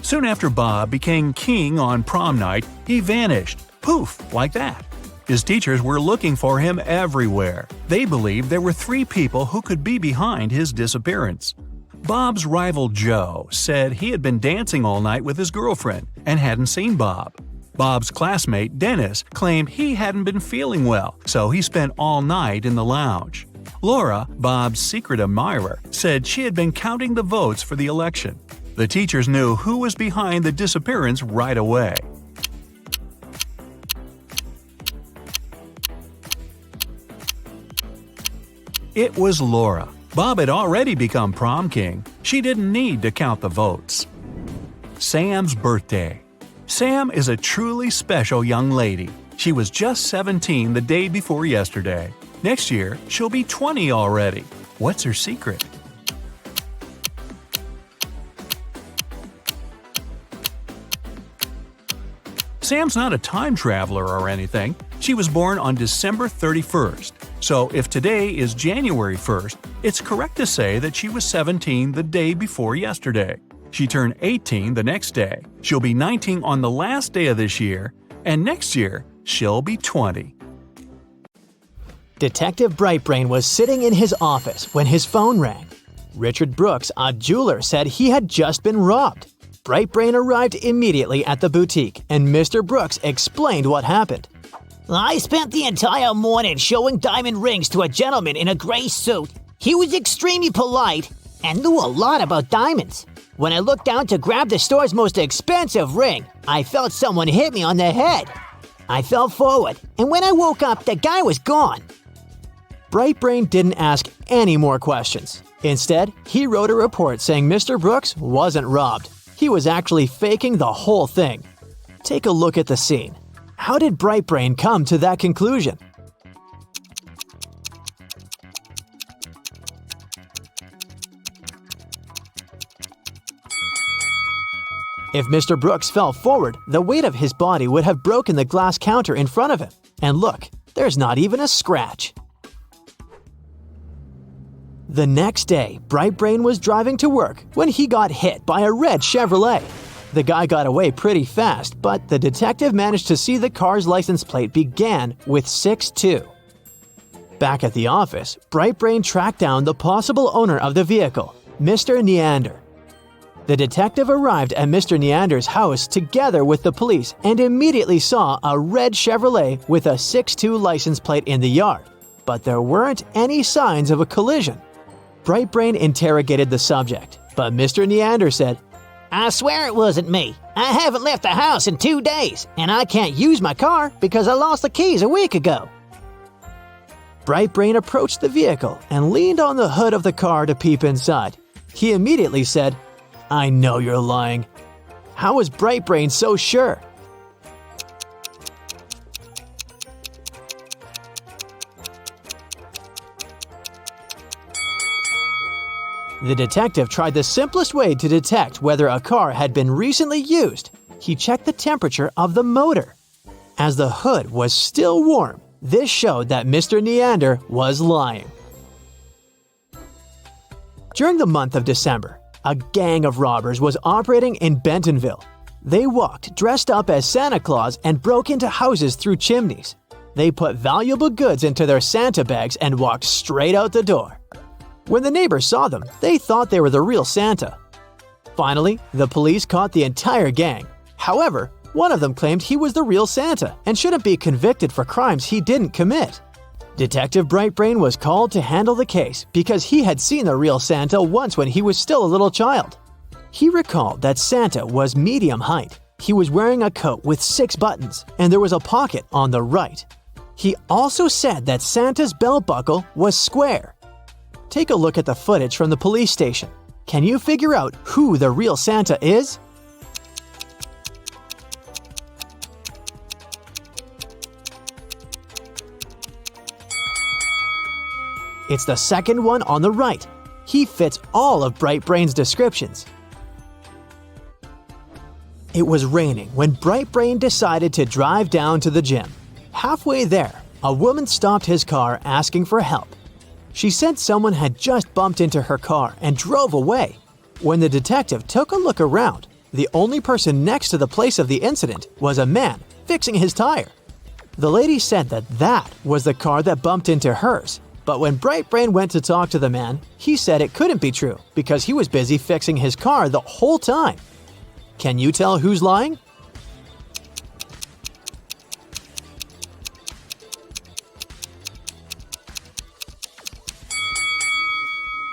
Soon after Bob became king on prom night, he vanished. Poof, like that. His teachers were looking for him everywhere. They believed there were 3 people who could be behind his disappearance. Bob's rival Joe said he had been dancing all night with his girlfriend and hadn't seen Bob. Bob's classmate Dennis claimed he hadn't been feeling well, so he spent all night in the lounge. Laura, Bob's secret admirer, said she had been counting the votes for the election. The teachers knew who was behind the disappearance right away. It was Laura. Bob had already become prom king. She didn't need to count the votes. Sam's birthday. Sam is a truly special young lady. She was just 17 the day before yesterday. Next year, she'll be 20 already. What's her secret? Sam's not a time traveler or anything. She was born on December 31st. So if today is January 1st, it's correct to say that she was 17 the day before yesterday. She turned 18 the next day. She'll be 19 on the last day of this year, and next year, she'll be 20. Detective Brightbrain was sitting in his office when his phone rang. Richard Brooks, a jeweler, said he had just been robbed. Brightbrain arrived immediately at the boutique, and Mr. Brooks explained what happened. I spent the entire morning showing diamond rings to a gentleman in a gray suit. He was extremely polite and knew a lot about diamonds. When I looked down to grab the store's most expensive ring, I felt someone hit me on the head. I fell forward, and when I woke up, the guy was gone. Brightbrain didn't ask any more questions. Instead, he wrote a report saying Mr. Brooks wasn't robbed. He was actually faking the whole thing. Take a look at the scene. How did Brightbrain come to that conclusion? If Mr. Brooks fell forward, the weight of his body would have broken the glass counter in front of him. And look, there's not even a scratch. The next day, Brightbrain was driving to work when he got hit by a red Chevrolet. The guy got away pretty fast, but the detective managed to see the car's license plate began with 62. Back at the office, Brightbrain tracked down the possible owner of the vehicle, Mr. Neander. The detective arrived at Mr. Neander's house together with the police and immediately saw a red Chevrolet with a 62 license plate in the yard, but there weren't any signs of a collision. Brightbrain interrogated the subject, but Mr. Neander said, I swear it wasn't me. I haven't left the house in 2 days, and I can't use my car because I lost the keys a week ago. Brightbrain approached the vehicle and leaned on the hood of the car to peep inside. He immediately said, I know you're lying. How was Brightbrain so sure? The detective tried the simplest way to detect whether a car had been recently used. He checked the temperature of the motor. As the hood was still warm, this showed that Mr. Neander was lying. During the month of December, a gang of robbers was operating in Bentonville. They walked dressed up as Santa Claus and broke into houses through chimneys. They put valuable goods into their Santa bags and walked straight out the door. When the neighbors saw them, they thought they were the real Santa. Finally, the police caught the entire gang. However, one of them claimed he was the real Santa and shouldn't be convicted for crimes he didn't commit. Detective Brightbrain was called to handle the case because he had seen the real Santa once when he was still a little child. He recalled that Santa was medium height. He was wearing a coat with 6 buttons, and there was a pocket on the right. He also said that Santa's belt buckle was square. Take a look at the footage from the police station. Can you figure out who the real Santa is? It's the second one on the right. He fits all of Brightbrain's descriptions. It was raining when Brightbrain decided to drive down to the gym. Halfway there, a woman stopped his car asking for help. She said someone had just bumped into her car and drove away. When the detective took a look around, the only person next to the place of the incident was a man fixing his tire. The lady said that was the car that bumped into hers. But when Brightbrain went to talk to the man, he said it couldn't be true because he was busy fixing his car the whole time. Can you tell who's lying?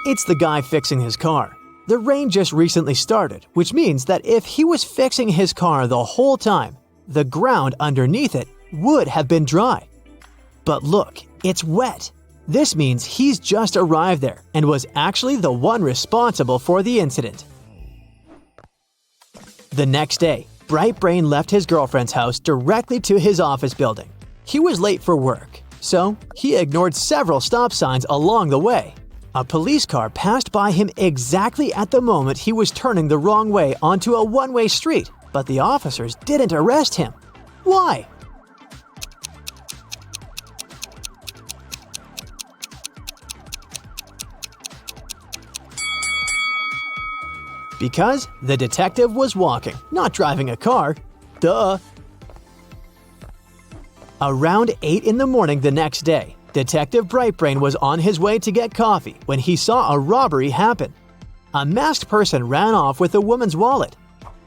It's the guy fixing his car. The rain just recently started, which means that if he was fixing his car the whole time, the ground underneath it would have been dry. But look, it's wet. This means he's just arrived there and was actually the one responsible for the incident. The next day, Brightbrain left his girlfriend's house directly to his office building. He was late for work, so he ignored several stop signs along the way. A police car passed by him exactly at the moment he was turning the wrong way onto a one-way street, but the officers didn't arrest him. Why? Because the detective was walking, not driving a car. Duh! Around 8 in the morning the next day, Detective Brightbrain was on his way to get coffee when he saw a robbery happen. A masked person ran off with a woman's wallet.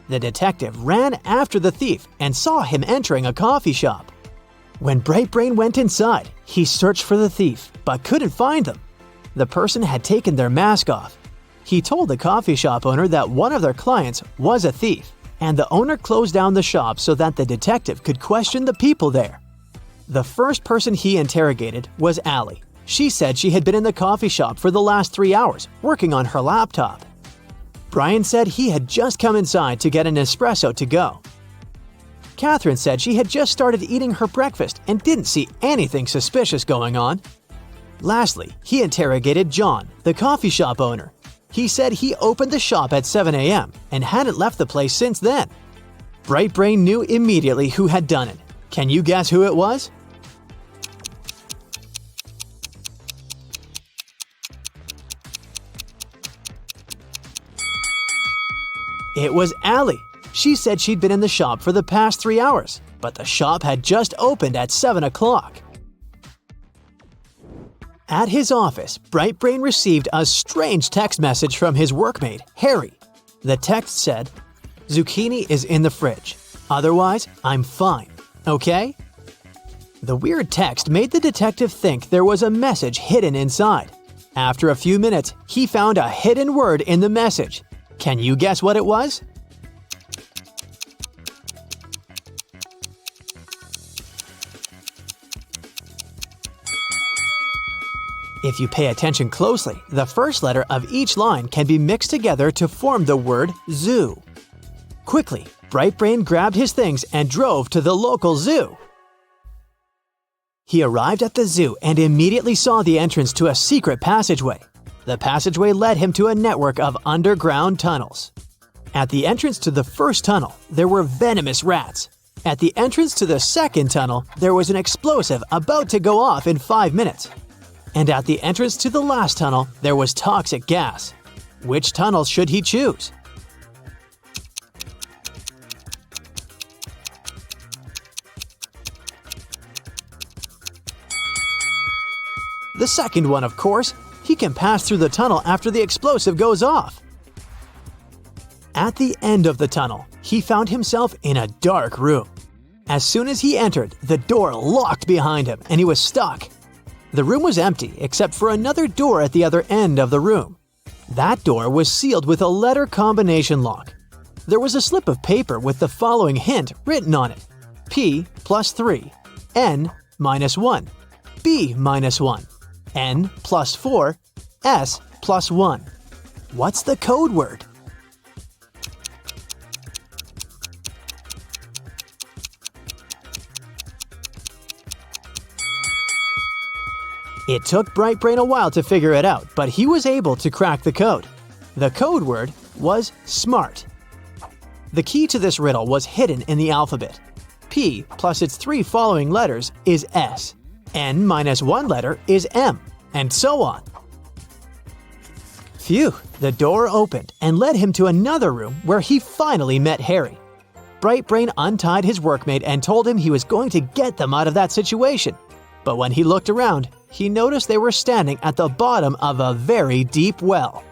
The detective ran after the thief and saw him entering a coffee shop. When Brightbrain went inside, he searched for the thief but couldn't find them. The person had taken their mask off. He told the coffee shop owner that one of their clients was a thief, and the owner closed down the shop so that the detective could question the people there. The first person he interrogated was Allie. She said she had been in the coffee shop for the last 3 hours, working on her laptop. Brian said he had just come inside to get an espresso to go. Catherine said she had just started eating her breakfast and didn't see anything suspicious going on. Lastly, he interrogated John, the coffee shop owner. He said he opened the shop at 7 a.m. and hadn't left the place since then. Bright Brain knew immediately who had done it. Can you guess who it was? It was Allie. She said she'd been in the shop for the past 3 hours, but the shop had just opened at 7 o'clock. At his office, Bright Brain received a strange text message from his workmate, Harry. The text said, "Zucchini is in the fridge. Otherwise, I'm fine. Okay?" The weird text made the detective think there was a message hidden inside. After a few minutes, he found a hidden word in the message. Can you guess what it was? If you pay attention closely, the first letter of each line can be mixed together to form the word zoo. Quickly, Bright Brain grabbed his things and drove to the local zoo. He arrived at the zoo and immediately saw the entrance to a secret passageway. The passageway led him to a network of underground tunnels. At the entrance to the first tunnel, there were venomous rats. At the entrance to the second tunnel, there was an explosive about to go off in 5 minutes. And at the entrance to the last tunnel, there was toxic gas. Which tunnel should he choose? The second one, of course. He can pass through the tunnel after the explosive goes off. At the end of the tunnel, he found himself in a dark room. As soon as he entered, the door locked behind him and he was stuck. The room was empty except for another door at the other end of the room. That door was sealed with a letter combination lock. There was a slip of paper with the following hint written on it: P plus 3, N minus 1, B minus 1, N plus 4, S plus 1. What's the code word? It took Bright Brain a while to figure it out, but he was able to crack the code. The code word was SMART. The key to this riddle was hidden in the alphabet. P plus its 3 following letters is S. N minus 1 letter is M, and so on. Phew, the door opened and led him to another room where he finally met Harry. Bright Brain untied his workmate and told him he was going to get them out of that situation. But when he looked around, he noticed they were standing at the bottom of a very deep well.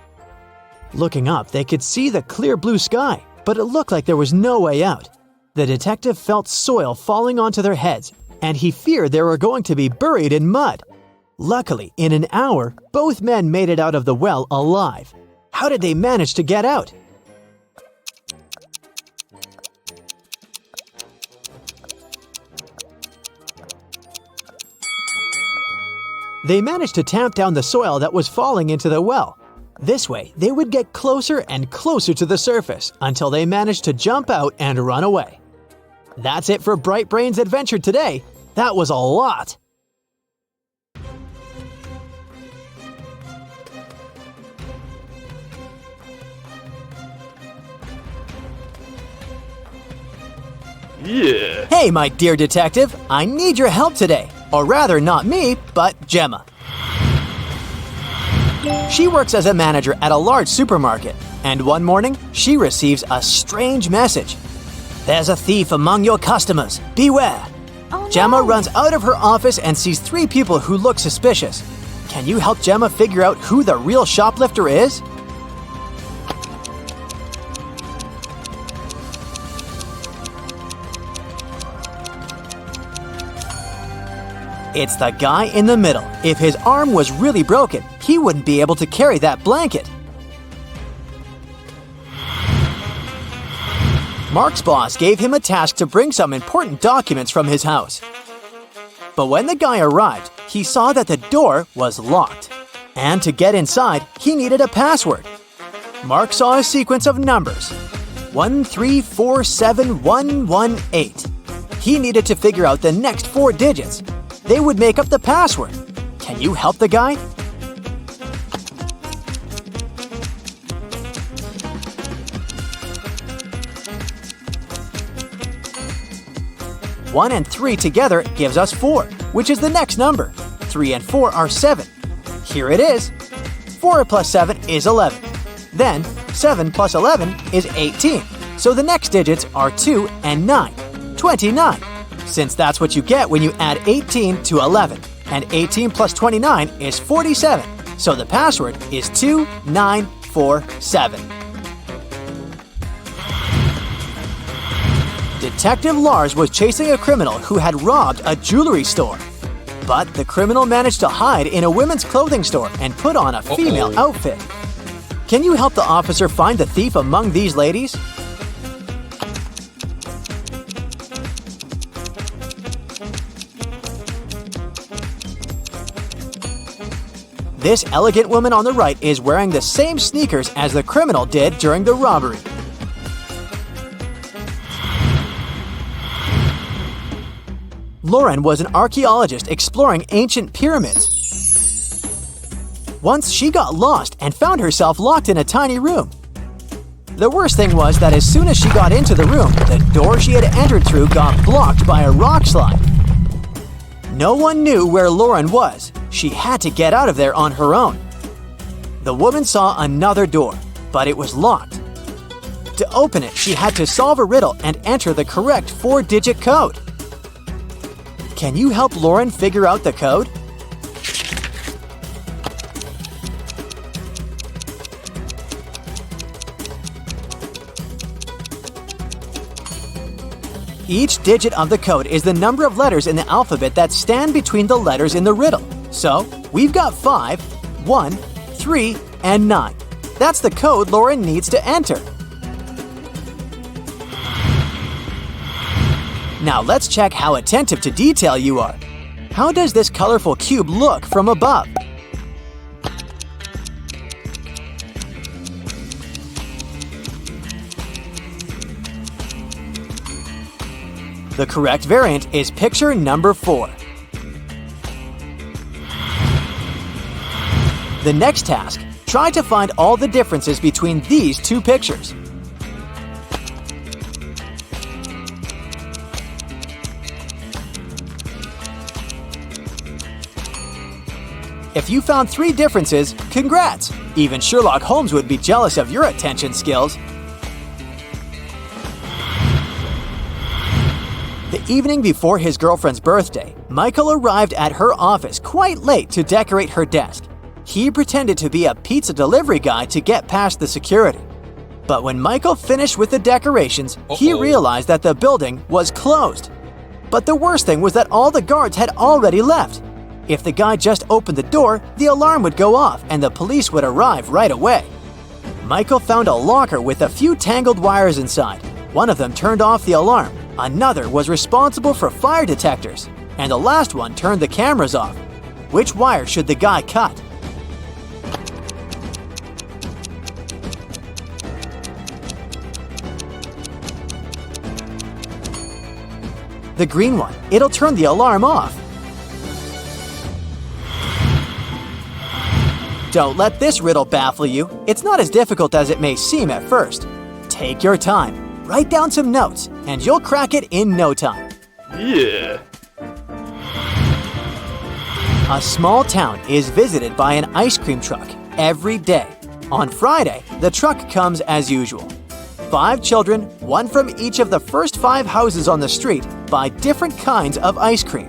Looking up, they could see the clear blue sky, but it looked like there was no way out. The detective felt soil falling onto their heads, and he feared they were going to be buried in mud. Luckily, in an hour, both men made it out of the well alive. How did they manage to get out? They managed to tamp down the soil that was falling into the well. This way, they would get closer and closer to the surface until they managed to jump out and run away. That's it for Bright Brain's adventure today. That was a lot. Yeah. Hey, my dear detective, I need your help today. Or rather, not me, but Gemma. She works as a manager at a large supermarket, and one morning, she receives a strange message. There's a thief among your customers. Beware. Oh, no. Gemma runs out of her office and sees 3 people who look suspicious. Can you help Gemma figure out who the real shoplifter is? It's the guy in the middle. If his arm was really broken, he wouldn't be able to carry that blanket. Mark's boss gave him a task to bring some important documents from his house. But when the guy arrived, he saw that the door was locked. And to get inside, he needed a password. Mark saw a sequence of numbers. 1347118. He needed to figure out the next 4 digits. They would make up the password. Can you help the guy? 1 and 3 together gives us 4, which is the next number. 3 and 4 are 7. Here it is. 4 plus 7 is 11. Then, 7 plus 11 is 18. So the next digits are 2 and 9. 29. Since that's what you get when you add 18 to 11. And 18 plus 29 is 47. So the password is 2947. Detective Lars was chasing a criminal who had robbed a jewelry store. But the criminal managed to hide in a women's clothing store and put on a female outfit. Can you help the officer find the thief among these ladies? This elegant woman on the right is wearing the same sneakers as the criminal did during the robbery. Lauren was an archaeologist exploring ancient pyramids. Once she got lost and found herself locked in a tiny room. The worst thing was that as soon as she got into the room, the door she had entered through got blocked by a rock slide. No one knew where Lauren was. She had to get out of there on her own. The woman saw another door, but it was locked. To open it, she had to solve a riddle and enter the correct 4-digit code. Can you help Lauren figure out the code? Each digit of the code is the number of letters in the alphabet that stand between the letters in the riddle. So, we've got 5, 1, 3, and 9. That's the code Lauren needs to enter. Now let's check how attentive to detail you are. How does this colorful cube look from above? The correct variant is picture number 4. The next task, try to find all the differences between these two pictures. If you found 3 differences, congrats! Even Sherlock Holmes would be jealous of your attention skills. The evening before his girlfriend's birthday, Michael arrived at her office quite late to decorate her desk. He pretended to be a pizza delivery guy to get past the security. But when Michael finished with the decorations, he realized that the building was closed. But the worst thing was that all the guards had already left. If the guy just opened the door, the alarm would go off and the police would arrive right away. Michael found a locker with a few tangled wires inside. One of them turned off the alarm, another was responsible for fire detectors, and the last one turned the cameras off. Which wire should the guy cut? The green one. It'll turn the alarm off. Don't let this riddle baffle you. It's not as difficult as it may seem at first. Take your time, write down some notes, and you'll crack it in no time. Yeah. A small town is visited by an ice cream truck every day. On Friday, the truck comes as usual. 5 children, one from each of the first 5 houses on the street, buy different kinds of ice cream.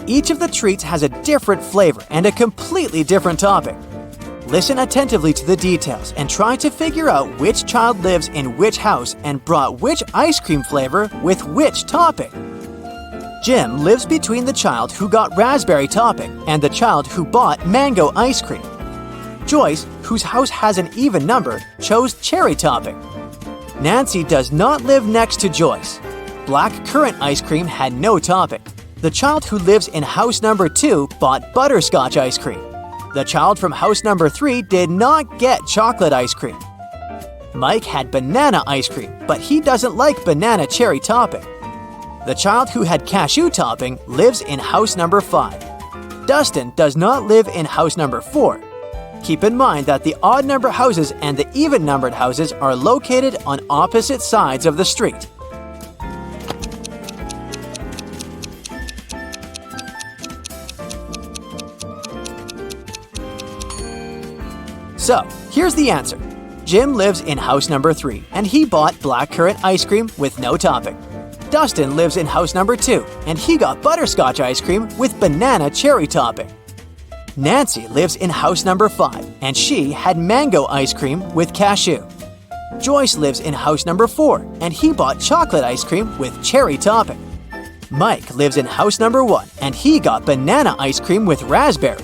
Each of the treats has a different flavor and a completely different topping. Listen attentively to the details and try to figure out which child lives in which house and brought which ice cream flavor with which topping. Jim lives between the child who got raspberry topping and the child who bought mango ice cream. Joyce, whose house has an even number, chose cherry topping. Nancy does not live next to Joyce. Black currant ice cream had no topping. The child who lives in house number 2 bought butterscotch ice cream. The child from house number 3 did not get chocolate ice cream. Mike had banana ice cream, but he doesn't like banana cherry topping. The child who had cashew topping lives in house number 5. Dustin does not live in house number 4. Keep in mind that the odd number houses and the even numbered houses are located on opposite sides of the street. So, here's the answer. Jim lives in house number 3, and he bought blackcurrant ice cream with no topping. Dustin lives in house number 2, and he got butterscotch ice cream with banana cherry topping. Nancy lives in house number 5, and she had mango ice cream with cashew. Joyce lives in house number 4, and he bought chocolate ice cream with cherry topping. Mike lives in house number 1, and he got banana ice cream with raspberry.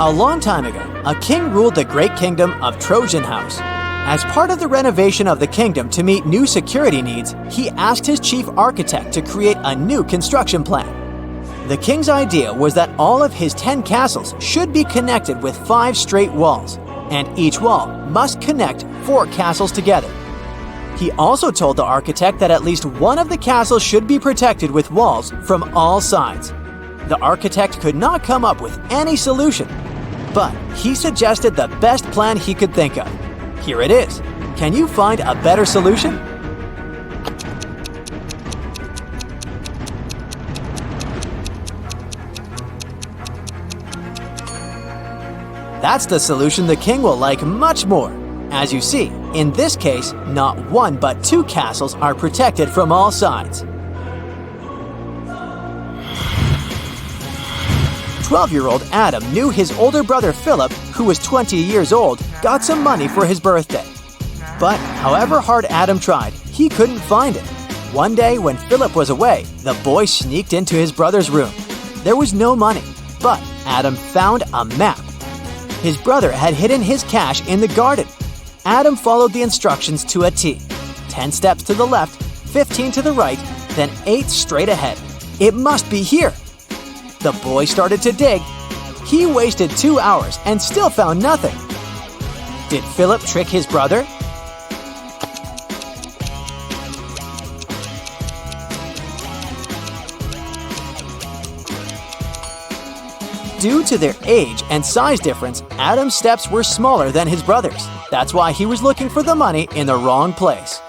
A long time ago, a king ruled the great kingdom of Trojan House. As part of the renovation of the kingdom to meet new security needs, he asked his chief architect to create a new construction plan. The king's idea was that all of his 10 castles should be connected with 5 straight walls, and each wall must connect 4 castles together. He also told the architect that at least one of the castles should be protected with walls from all sides. The architect could not come up with any solution, but he suggested the best plan he could think of. Here it is. Can you find a better solution? That's the solution the king will like much more. As you see, in this case, not 1 but 2 castles are protected from all sides. 12-year-old Adam knew his older brother Philip, who was 20 years old, got some money for his birthday. But however hard Adam tried, he couldn't find it. One day when Philip was away, the boy sneaked into his brother's room. There was no money, but Adam found a map. His brother had hidden his cash in the garden. Adam followed the instructions to a T. 10 steps to the left, 15 to the right, then 8 straight ahead. It must be here. The boy started to dig. He wasted 2 hours and still found nothing. Did Philip trick his brother? Due to their age and size difference, Adam's steps were smaller than his brother's. That's why he was looking for the money in the wrong place.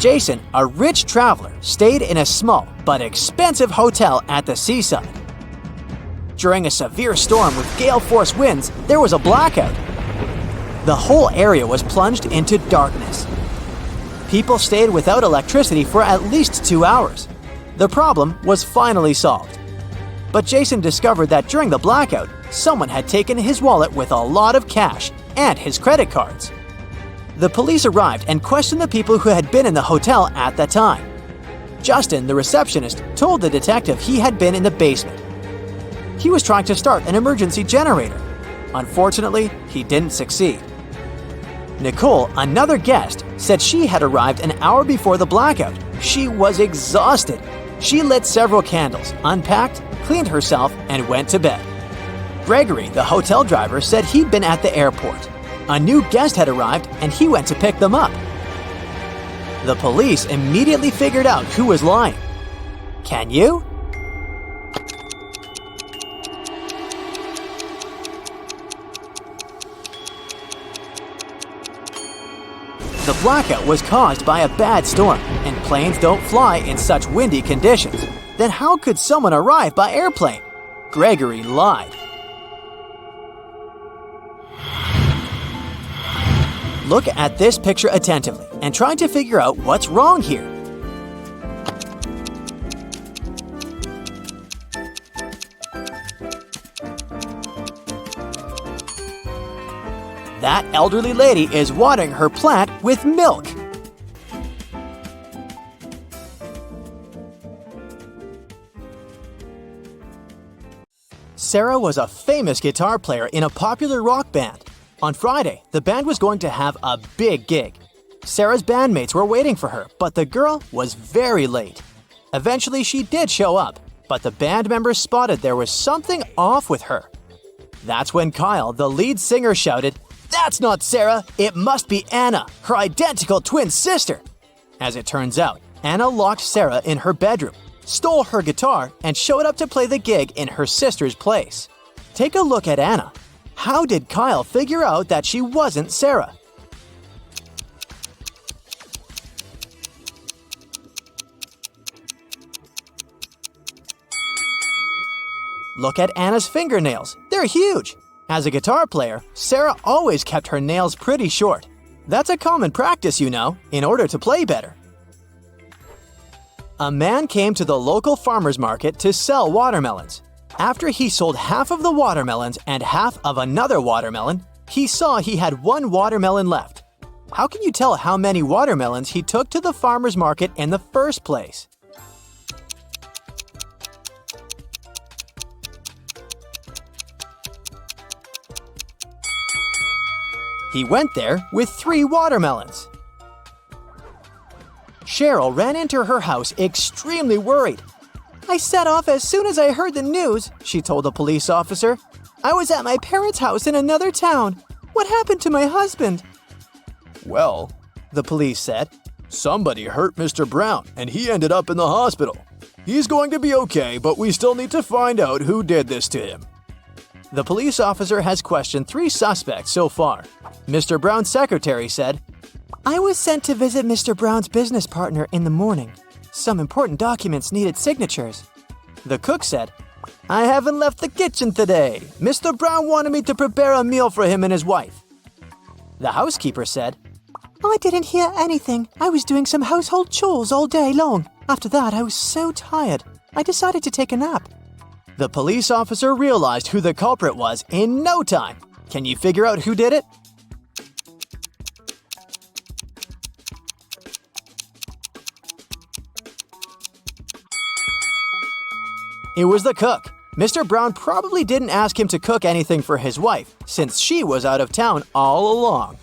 Jason, a rich traveler, stayed in a small but expensive hotel at the seaside. During a severe storm with gale-force winds, there was a blackout. The whole area was plunged into darkness. People stayed without electricity for at least 2 hours. The problem was finally solved. But Jason discovered that during the blackout, someone had taken his wallet with a lot of cash and his credit cards. The police arrived and questioned the people who had been in the hotel at that time. Justin, the receptionist, told the detective he had been in the basement. He was trying to start an emergency generator. Unfortunately, he didn't succeed. Nicole, another guest, said she had arrived an hour before the blackout. She was exhausted. She lit several candles, unpacked, cleaned herself, and went to bed. Gregory, the hotel driver, said he'd been at the airport. A new guest had arrived and he went to pick them up. The police immediately figured out who was lying. Can you? The blackout was caused by a bad storm, and planes don't fly in such windy conditions. Then how could someone arrive by airplane? Gregory lied. Look at this picture attentively and try to figure out what's wrong here. That elderly lady is watering her plant with milk. Sarah was a famous guitar player in a popular rock band. On Friday, the band was going to have a big gig. Sarah's bandmates were waiting for her, but the girl was very late. Eventually, she did show up, but the band members spotted there was something off with her. That's when Kyle, the lead singer, shouted, "That's not Sarah! It must be Anna, her identical twin sister!" As it turns out, Anna locked Sarah in her bedroom, stole her guitar, and showed up to play the gig in her sister's place. Take a look at Anna. How did Kyle figure out that she wasn't Sarah? Look at Anna's fingernails. They're huge. As a guitar player, Sarah always kept her nails pretty short. That's a common practice, you know, in order to play better. A man came to the local farmer's market to sell watermelons. After he sold half of the watermelons and half of another watermelon, he saw he had one watermelon left. How can you tell how many watermelons he took to the farmer's market in the first place? He went there with 3 watermelons. Cheryl ran into her house extremely worried. "I set off as soon as I heard the news," she told a police officer. "I was at my parents' house in another town. What happened to my husband?" "Well," the police said, "somebody hurt Mr. Brown and he ended up in the hospital. He's going to be okay, but we still need to find out who did this to him." The police officer has questioned 3 suspects so far. Mr. Brown's secretary said, "I was sent to visit Mr. Brown's business partner in the morning. Some important documents needed signatures." The cook said, "I haven't left the kitchen today. Mr. Brown wanted me to prepare a meal for him and his wife." The housekeeper said, "I didn't hear anything. I was doing some household chores all day long. After that, I was so tired. I decided to take a nap." The police officer realized who the culprit was in no time. Can you figure out who did it? It was the cook. Mr. Brown probably didn't ask him to cook anything for his wife, since she was out of town all along.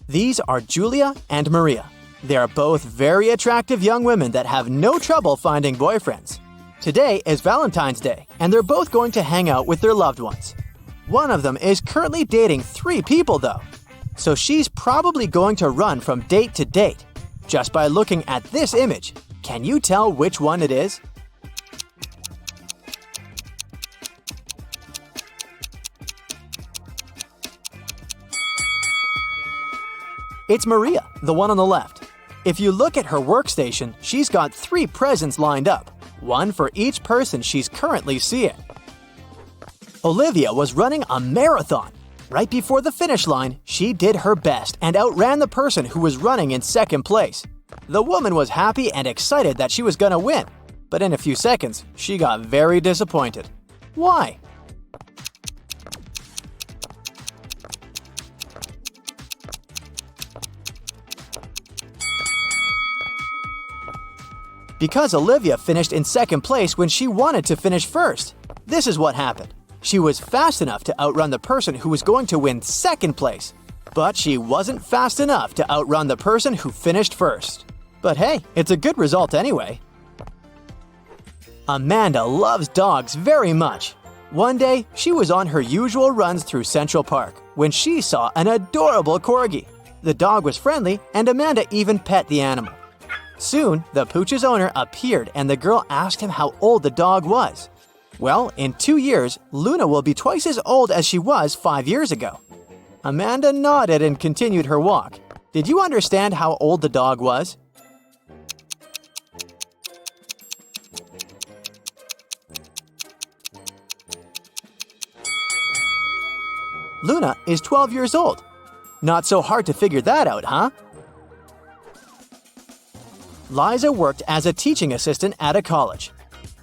These are Julia and Maria. They are both very attractive young women that have no trouble finding boyfriends. Today is Valentine's Day, and they're both going to hang out with their loved ones. One of them is currently dating 3 people, though. So she's probably going to run from date to date. Just by looking at this image, can you tell which one it is? It's Maria, the one on the left. If you look at her workstation, she's got 3 presents lined up, one for each person she's currently seeing. Olivia was running a marathon. Right before the finish line, she did her best and outran the person who was running in second place. The woman was happy and excited that she was gonna win, but in a few seconds, she got very disappointed. Why? Because Olivia finished in second place when she wanted to finish first. This is what happened. She was fast enough to outrun the person who was going to win second place, but she wasn't fast enough to outrun the person who finished first. But hey, it's a good result anyway. Amanda loves dogs very much. One day, she was on her usual runs through Central Park when she saw an adorable corgi. The dog was friendly, and Amanda even pet the animal. Soon, the pooch's owner appeared and the girl asked him how old the dog was. Well, in 2 years, Luna will be twice as old as she was 5 years ago. Amanda nodded and continued her walk. Did you understand how old the dog was? Luna is 12 years old. Not so hard to figure that out, huh? Liza worked as a teaching assistant at a college.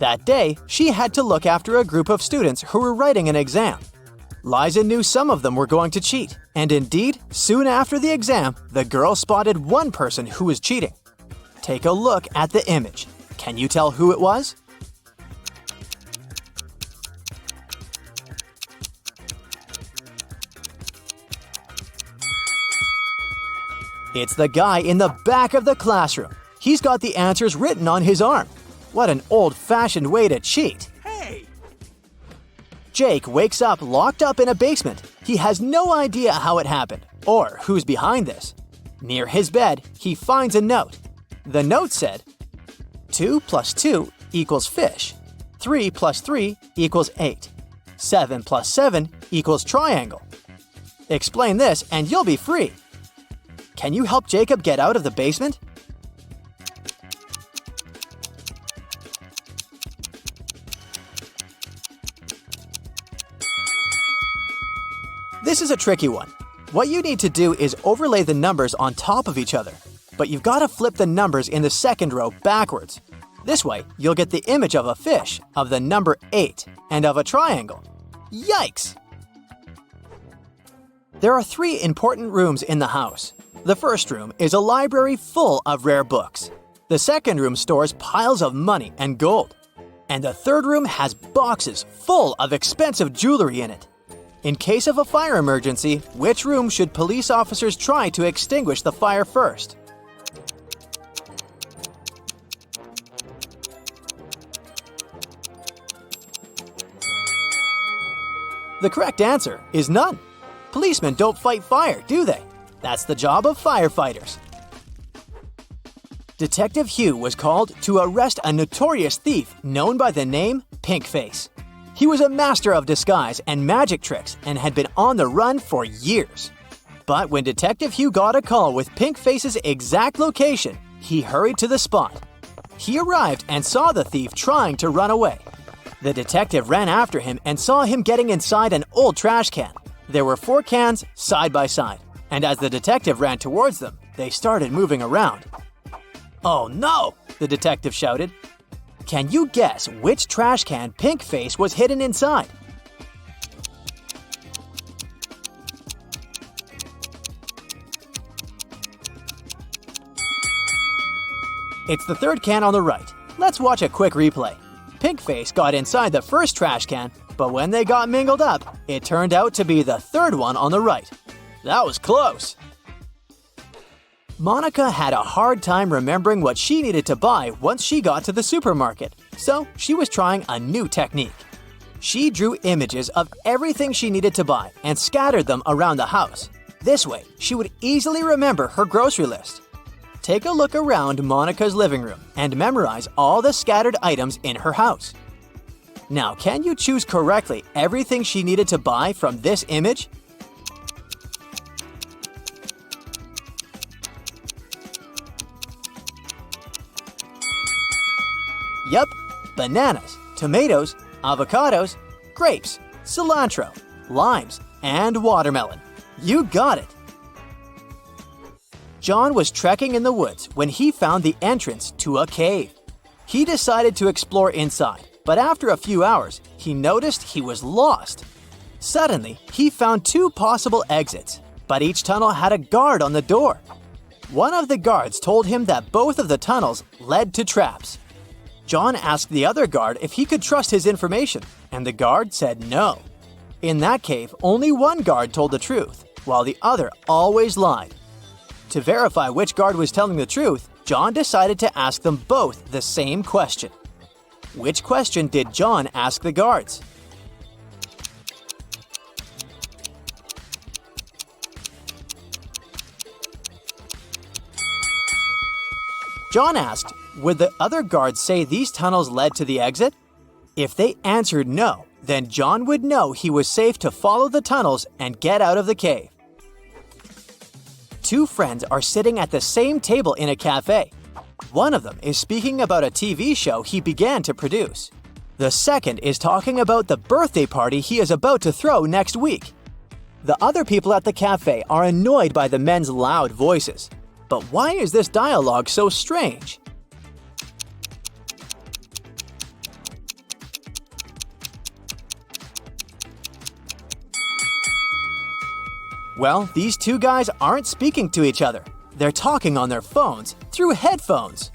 That day, she had to look after a group of students who were writing an exam. Liza knew some of them were going to cheat, and indeed, soon after the exam, the girl spotted one person who was cheating. Take a look at the image. Can you tell who it was? It's the guy in the back of the classroom. He's got the answers written on his arm. What an old-fashioned way to cheat. Hey! Jake wakes up locked up in a basement. He has no idea how it happened or who's behind this. Near his bed, he finds a note. The note said, 2 plus 2 equals fish. 3 plus 3 equals 8. 7 plus 7 equals triangle. Explain this and you'll be free. Can you help Jacob get out of the basement? This is a tricky one. What you need to do is overlay the numbers on top of each other, but you've got to flip the numbers in the second row backwards. This way, you'll get the image of a fish, of the number 8, and of a triangle. Yikes! There are 3 important rooms in the house. The first room is a library full of rare books. The second room stores piles of money and gold. And the third room has boxes full of expensive jewelry in it. In case of a fire emergency, which room should police officers try to extinguish the fire first? The correct answer is none. Policemen don't fight fire, do they? That's the job of firefighters. Detective Hugh was called to arrest a notorious thief known by the name Pinkface. He was a master of disguise and magic tricks and had been on the run for years. But when Detective Hugh got a call with Pinkface's exact location, he hurried to the spot. He arrived and saw the thief trying to run away. The detective ran after him and saw him getting inside an old trash can. There were 4 cans side by side, and as the detective ran towards them, they started moving around. "Oh no!" the detective shouted. Can you guess which trash can Pinkface was hidden inside? It's the third can on the right. Let's watch a quick replay. Pinkface got inside the first trash can, but when they got mingled up, it turned out to be the third one on the right. That was close. Monica had a hard time remembering what she needed to buy once she got to the supermarket, so she was trying a new technique. She drew images of everything she needed to buy and scattered them around the house. This way, she would easily remember her grocery list. Take a look around Monica's living room and memorize all the scattered items in her house. Now, can you choose correctly everything she needed to buy from this image? Yup, bananas, tomatoes, avocados, grapes, cilantro, limes, and watermelon. You got it! John was trekking in the woods when he found the entrance to a cave. He decided to explore inside, but after a few hours, he noticed he was lost. Suddenly, he found 2 possible exits, but each tunnel had a guard on the door. One of the guards told him that both of the tunnels led to traps. John asked the other guard if he could trust his information, and the guard said no. In that cave, only one guard told the truth, while the other always lied. To verify which guard was telling the truth, John decided to ask them both the same question. Which question did John ask the guards? John asked, would the other guards say these tunnels led to the exit? If they answered no, then John would know he was safe to follow the tunnels and get out of the cave. 2 friends are sitting at the same table in a cafe. One of them is speaking about a TV show he began to produce. The second is talking about the birthday party he is about to throw next week. The other people at the cafe are annoyed by the men's loud voices. But why is this dialogue so strange? Well, these 2 guys aren't speaking to each other. They're talking on their phones through headphones.